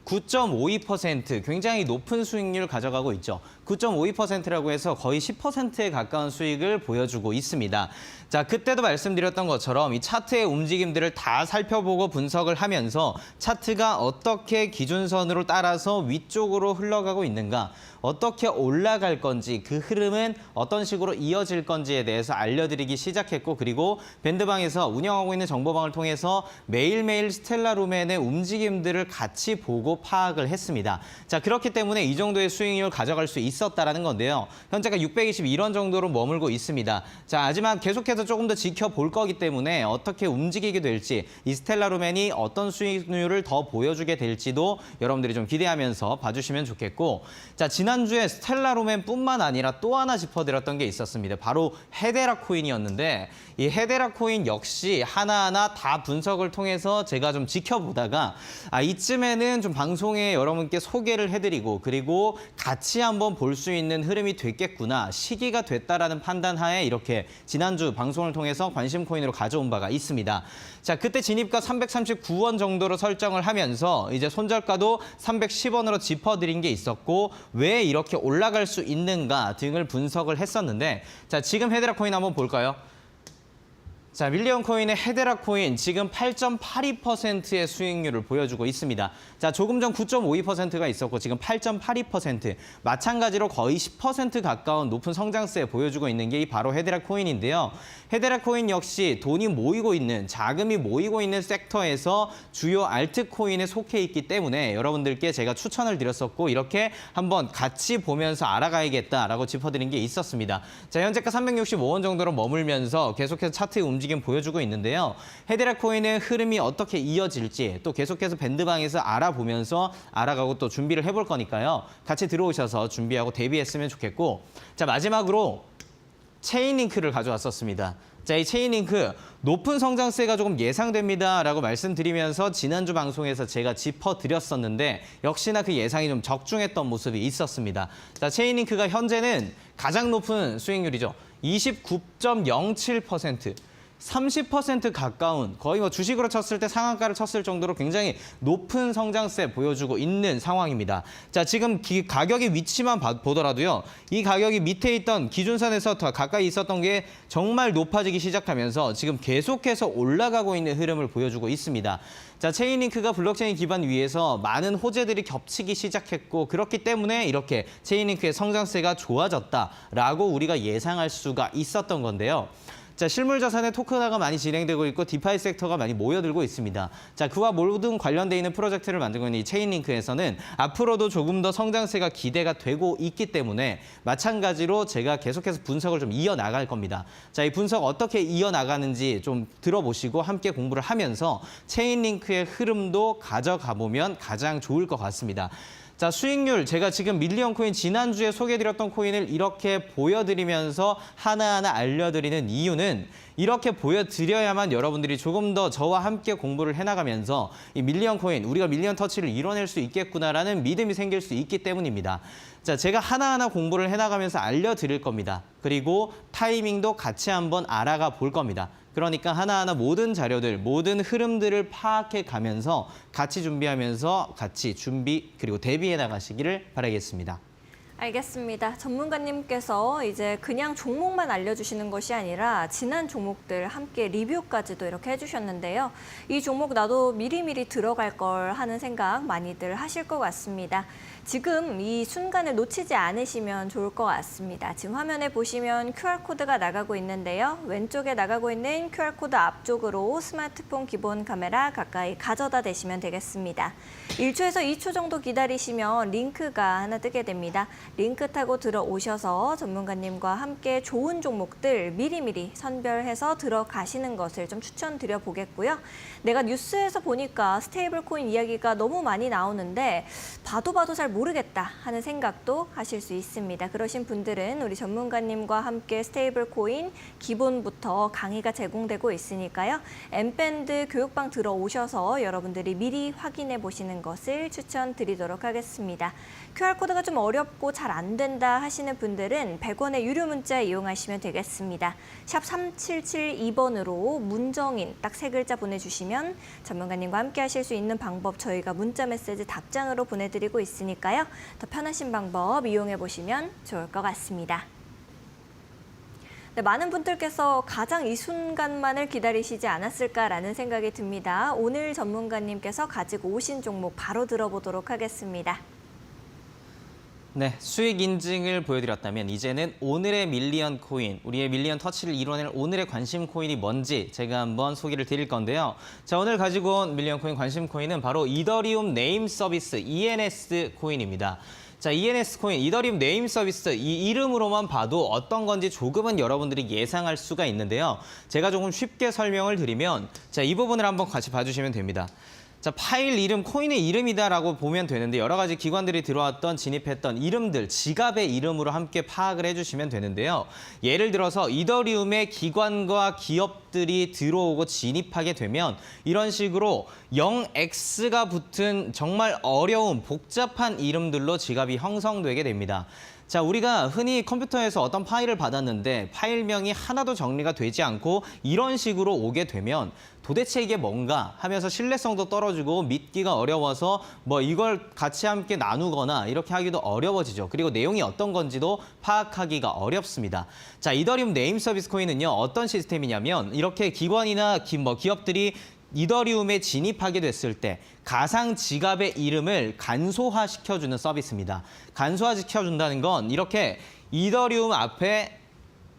9.52% 굉장히 높은 수익률을 가져가고 있죠. 9.52%라고 해서 거의 10%에 가까운 수익을 보여주고 있습니다. 자, 그때도 말씀드렸던 것처럼 이 차트의 움직임들을 다 살펴보고 분석을 하면서 차트가 어떻게 기준선으로 따라서 위쪽으로 흘러가고 있는가, 어떻게 올라갈 건지, 그 흐름은 어떤 식으로 이어질 건지에 대해서 알려드리기 시작했고 그리고 밴드방에서 운영하고 있는 정보방을 통해서 매일매일 스텔라루멘의 움직임들을 같이 보고 파악을 했습니다. 자, 그렇기 때문에 이 정도의 수익률을 가져갈 수 있었다라는 건데요. 현재가 621원 정도로 머물고 있습니다. 자, 하지만 계속해서 조금 더 지켜볼 거기 때문에 어떻게 움직이게 될지, 이 스텔라루멘이 어떤 수익률을 더 보여주게 될지도 여러분들이 좀 기대하면서 봐주시면 좋겠고, 자, 지난주에 스텔라루멘뿐만 아니라 또 하나 짚어드렸던 게 있었습니다. 바로 헤데라 코인이었는데 이 헤데라 코인 역시 하나하나 다 분석을 통해서 제가 좀 지켜보다가 이쯤에는 좀 방송에 여러분께 소개를 해드리고 그리고 같이 한번 볼 수 있는 흐름이 됐겠구나, 시기가 됐다라는 판단하에 이렇게 지난주 방송을 통해서 관심 코인으로 가져온 바가 있습니다. 자, 그때 진입가 339원 정도로 설정을 하면서 이제 손절가도 310원으로 짚어드린 게 있었고 왜 이렇게 올라갈 수 있는가 등을 분석을 했었는데, 자, 지금 헤데라 코인 한번 볼까요? 자, 밀리언 코인의 헤데라 코인 지금 8.82%의 수익률을 보여주고 있습니다. 자, 조금 전 9.52%가 있었고 지금 8.82%, 마찬가지로 거의 10% 가까운 높은 성장세 보여주고 있는 게 바로 헤데라 코인인데요. 헤데라 코인 역시 돈이 모이고 있는, 자금이 모이고 있는 섹터에서 주요 알트코인에 속해 있기 때문에 여러분들께 제가 추천을 드렸었고 이렇게 한번 같이 보면서 알아가야겠다라고 짚어드린 게 있었습니다. 자, 현재가 365원 정도로 머물면서 계속해서 차트의 움직임 보여주고 있는데요. 헤데라 코인의 흐름이 어떻게 이어질지 또 계속해서 밴드방에서 알아보면서 알아가고 또 준비를 해볼 거니까요. 같이 들어오셔서 준비하고 대비했으면 좋겠고, 자, 마지막으로 체인링크를 가져왔었습니다. 자, 이 체인링크 높은 성장세가 조금 예상됩니다라고 말씀드리면서 지난주 방송에서 제가 짚어드렸었는데 역시나 그 예상이 좀 적중했던 모습이 있었습니다. 자, 체인링크가 현재는 가장 높은 수익률이죠. 29.07%. 30% 가까운, 거의 뭐 주식으로 쳤을 때 상한가를 쳤을 정도로 굉장히 높은 성장세 보여주고 있는 상황입니다. 자, 지금 가격의 위치만 보더라도요. 이 가격이 밑에 있던 기준선에서 더 가까이 있었던 게 정말 높아지기 시작하면서 지금 계속해서 올라가고 있는 흐름을 보여주고 있습니다. 자, 체인링크가 블록체인 기반 위에서 많은 호재들이 겹치기 시작했고 그렇기 때문에 이렇게 체인링크의 성장세가 좋아졌다라고 우리가 예상할 수가 있었던 건데요. 자, 실물 자산의 토큰화가 많이 진행되고 있고 디파이 섹터가 많이 모여들고 있습니다. 자, 그와 모든 관련돼 있는 프로젝트를 만들고 있는 이 체인링크에서는 앞으로도 조금 더 성장세가 기대가 되고 있기 때문에 마찬가지로 제가 계속해서 분석을 좀 이어나갈 겁니다. 자, 이 분석 어떻게 이어나가는지 좀 들어보시고 함께 공부를 하면서 체인링크의 흐름도 가져가 보면 가장 좋을 것 같습니다. 자, 수익률 제가 지금 밀리언 코인 지난주에 소개해드렸던 코인을 이렇게 보여드리면서 하나하나 알려드리는 이유는 이렇게 보여드려야만 여러분들이 조금 더 저와 함께 공부를 해나가면서 이 밀리언 코인, 우리가 밀리언 터치를 이뤄낼 수 있겠구나라는 믿음이 생길 수 있기 때문입니다. 자, 제가 하나하나 공부를 해나가면서 알려드릴 겁니다. 그리고 타이밍도 같이 한번 알아가 볼 겁니다. 그러니까 하나하나 모든 자료들, 모든 흐름들을 파악해 가면서 같이 준비하면서 같이 준비 그리고 대비해 나가시기를 바라겠습니다. 알겠습니다. 전문가님께서 이제 그냥 종목만 알려주시는 것이 아니라 지난 종목들 함께 리뷰까지도 이렇게 해주셨는데요. 이 종목 나도 미리미리 들어갈 걸 하는 생각 많이들 하실 것 같습니다. 지금 이 순간을 놓치지 않으시면 좋을 것 같습니다. 지금 화면에 보시면 QR코드가 나가고 있는데요. 왼쪽에 나가고 있는 QR코드 앞쪽으로 스마트폰 기본 카메라 가까이 가져다 대시면 되겠습니다. 1초에서 2초 정도 기다리시면 링크가 하나 뜨게 됩니다. 링크 타고 들어오셔서 전문가님과 함께 좋은 종목들 미리미리 선별해서 들어가시는 것을 좀 추천드려 보겠고요. 내가 뉴스에서 보니까 스테이블 코인 이야기가 너무 많이 나오는데 봐도 잘 모르겠다 하는 생각도 하실 수 있습니다. 그러신 분들은 우리 전문가님과 함께 스테이블 코인 기본부터 강의가 제공되고 있으니까요. 엠밴드 교육방 들어오셔서 여러분들이 미리 확인해 보시는 것을 추천드리도록 하겠습니다. QR코드가 좀 어렵고 잘 안 된다 하시는 분들은 100원의 유료 문자 이용하시면 되겠습니다. 샵 3772번으로 문정인 딱 3글자 보내주시면 전문가님과 함께 하실 수 있는 방법 저희가 문자 메시지 답장으로 보내드리고 있으니까요. 더 편하신 방법 이용해 보시면 좋을 것 같습니다. 네, 많은 분들께서 가장 이 순간만을 기다리시지 않았을까라는 생각이 듭니다. 오늘 전문가님께서 가지고 오신 종목 바로 들어보도록 하겠습니다. 네, 수익 인증을 보여드렸다면 이제는 오늘의 밀리언 코인, 우리의 밀리언 터치를 이뤄낼 오늘의 관심 코인이 뭔지 제가 한번 소개를 드릴 건데요. 자, 오늘 가지고 온 밀리언 코인 관심 코인은 바로 이더리움 네임 서비스 ENS 코인입니다. 자, ENS 코인, 이더리움 네임 서비스, 이 이름으로만 봐도 어떤 건지 조금은 여러분들이 예상할 수가 있는데요. 제가 조금 쉽게 설명을 드리면, 자, 이 부분을 한번 같이 봐주시면 됩니다. 자, 파일 이름, 코인의 이름이다라고 보면 되는데 여러 가지 기관들이 들어왔던, 진입했던 이름들, 지갑의 이름으로 함께 파악을 해주시면 되는데요. 예를 들어서 이더리움의 기관과 기업들이 들어오고 진입하게 되면 이런 식으로 0X가 붙은 정말 어려운 복잡한 이름들로 지갑이 형성되게 됩니다. 자, 우리가 흔히 컴퓨터에서 어떤 파일을 받았는데 파일명이 하나도 정리가 되지 않고 이런 식으로 오게 되면 도대체 이게 뭔가 하면서 신뢰성도 떨어지고 믿기가 어려워서 뭐 이걸 같이 함께 나누거나 이렇게 하기도 어려워지죠. 그리고 내용이 어떤 건지도 파악하기가 어렵습니다. 자, 이더리움 네임 서비스 코인은요, 어떤 시스템이냐면 이렇게 기관이나 기업들이 이더리움에 진입하게 됐을 때 가상 지갑의 이름을 간소화시켜주는 서비스입니다. 간소화시켜준다는 건 이렇게 이더리움 앞에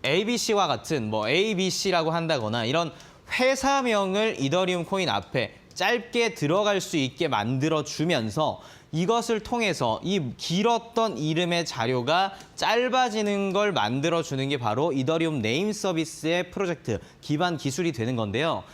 ABC와 같은 뭐 ABC라고 한다거나 이런 회사명을 이더리움 코인 앞에 짧게 들어갈 수 있게 만들어주면서 이것을 통해서 이 길었던 이름의 자료가 짧아지는 걸 만들어주는 게 바로 이더리움 네임 서비스의 프로젝트 기반 기술이 되는 건데요.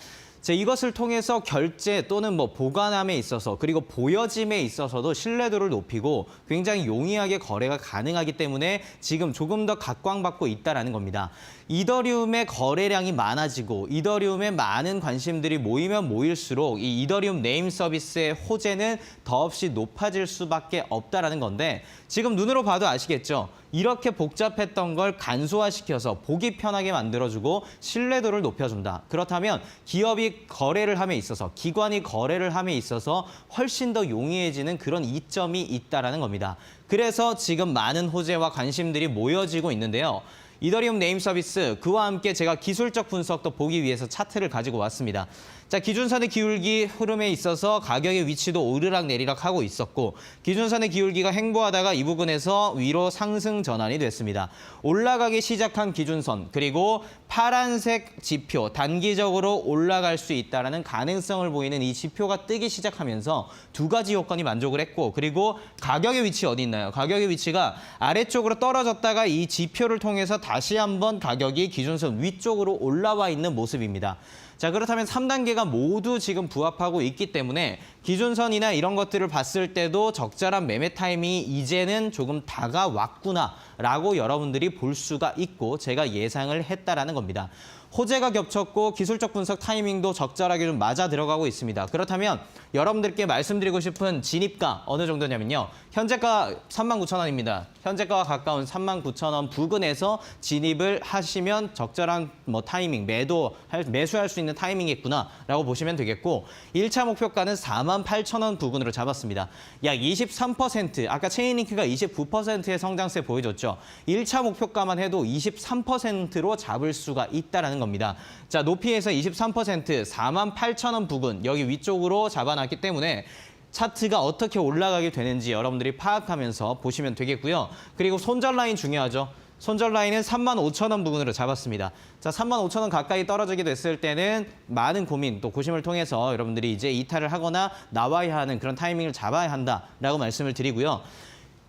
자, 이것을 통해서 결제 또는 뭐 보관함에 있어서 그리고 보여짐에 있어서도 신뢰도를 높이고 굉장히 용이하게 거래가 가능하기 때문에 지금 조금 더 각광받고 있다는 겁니다. 이더리움의 거래량이 많아지고 이더리움에 많은 관심들이 모이면 모일수록 이 이더리움 네임 서비스의 호재는 더없이 높아질 수밖에 없다는 건데 지금 눈으로 봐도 아시겠죠? 이렇게 복잡했던 걸 간소화시켜서 보기 편하게 만들어주고 신뢰도를 높여준다. 그렇다면 기업이 거래를 함에 있어서 기관이 거래를 함에 있어서 훨씬 더 용이해지는 그런 이점이 있다는 겁니다. 그래서 지금 많은 호재와 관심들이 모여지고 있는데요. 이더리움 네임 서비스, 그와 함께 제가 기술적 분석도 보기 위해서 차트를 가지고 왔습니다. 자, 기준선의 기울기 흐름에 있어서 가격의 위치도 오르락 내리락 하고 있었고 기준선의 기울기가 횡보하다가 이 부분에서 위로 상승 전환이 됐습니다. 올라가기 시작한 기준선 그리고 파란색 지표, 단기적으로 올라갈 수 있다는 가능성을 보이는 이 지표가 뜨기 시작하면서 두 가지 요건이 만족을 했고 그리고 가격의 위치 어디 있나요? 가격의 위치가 아래쪽으로 떨어졌다가 이 지표를 통해서 다시 한번 가격이 기준선 위쪽으로 올라와 있는 모습입니다. 자, 그렇다면 3단계가 모두 지금 부합하고 있기 때문에 기준선이나 이런 것들을 봤을 때도 적절한 매매 타이밍이 이제는 조금 다가왔구나라고 여러분들이 볼 수가 있고 제가 예상을 했다라는 겁니다. 호재가 겹쳤고 기술적 분석 타이밍도 적절하게 좀 맞아 들어가고 있습니다. 그렇다면 여러분들께 말씀드리고 싶은 진입가 어느 정도냐면요. 현재가 39,000원입니다. 현재가와 가까운 39,000원 부근에서 진입을 하시면 적절한 뭐 타이밍, 매수할 수 있는 타이밍이겠구나라고 보시면 되겠고 1차 목표가는 48,000원 부근으로 잡았습니다. 약 23%, 아까 체인링크가 29%의 성장세 보여줬죠. 1차 목표가만 해도 23%로 잡을 수가 있다는 겁니다. 자, 높이에서 23%, 48,000원 부근, 여기 위쪽으로 잡아놨기 때문에 차트가 어떻게 올라가게 되는지 여러분들이 파악하면서 보시면 되겠고요. 그리고 손절 라인 중요하죠. 손절 라인은 35,000원 부근으로 잡았습니다. 자, 35,000원 가까이 떨어지게 됐을 때는 많은 고민, 또 고심을 통해서 여러분들이 이제 이탈을 하거나 나와야 하는 그런 타이밍을 잡아야 한다라고 말씀을 드리고요.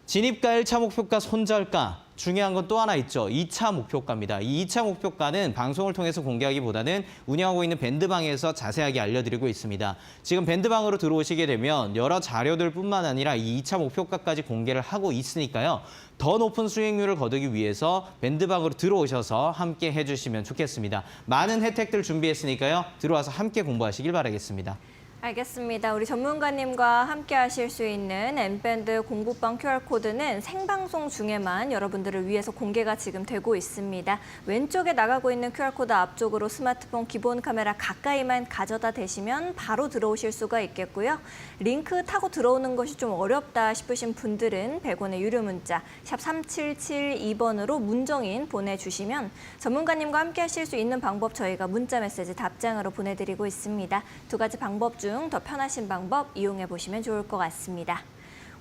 진입가 1차 목표가 손절가, 중요한 건 또 하나 있죠. 2차 목표가입니다. 이 2차 목표가는 방송을 통해서 공개하기보다는 운영하고 있는 밴드방에서 자세하게 알려드리고 있습니다. 지금 밴드방으로 들어오시게 되면 여러 자료들뿐만 아니라 이 2차 목표가까지 공개를 하고 있으니까요. 더 높은 수익률을 거두기 위해서 밴드방으로 들어오셔서 함께 해주시면 좋겠습니다. 많은 혜택들 준비했으니까요. 들어와서 함께 공부하시길 바라겠습니다. 알겠습니다. 우리 전문가님과 함께 하실 수 있는 N밴드 공부방 QR코드는 생방송 중에만 여러분들을 위해서 공개가 지금 되고 있습니다. 왼쪽에 나가고 있는 QR코드 앞쪽으로 스마트폰 기본 카메라 가까이만 가져다 대시면 바로 들어오실 수가 있겠고요. 링크 타고 들어오는 것이 좀 어렵다 싶으신 분들은 100원의 유료 문자 샵 3772번으로 문정인 보내주시면 전문가님과 함께 하실 수 있는 방법 저희가 문자 메시지 답장으로 보내드리고 있습니다. 두 가지 방법 중 더 편하신 방법 이용해 보시면 좋을 것 같습니다.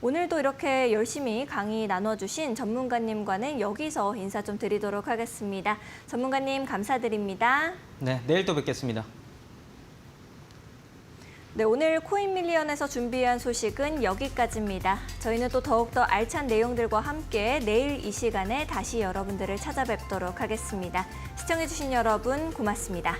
오늘도 이렇게 열심히 강의 나눠주신 전문가님과는 여기서 인사 좀 드리도록 하겠습니다. 전문가님 감사드립니다. 네, 내일 또 뵙겠습니다. 네, 오늘 코인밀리언에서 준비한 소식은 여기까지입니다. 저희는 또 더욱더 알찬 내용들과 함께 내일 이 시간에 다시 여러분들을 찾아뵙도록 하겠습니다. 시청해주신 여러분 고맙습니다.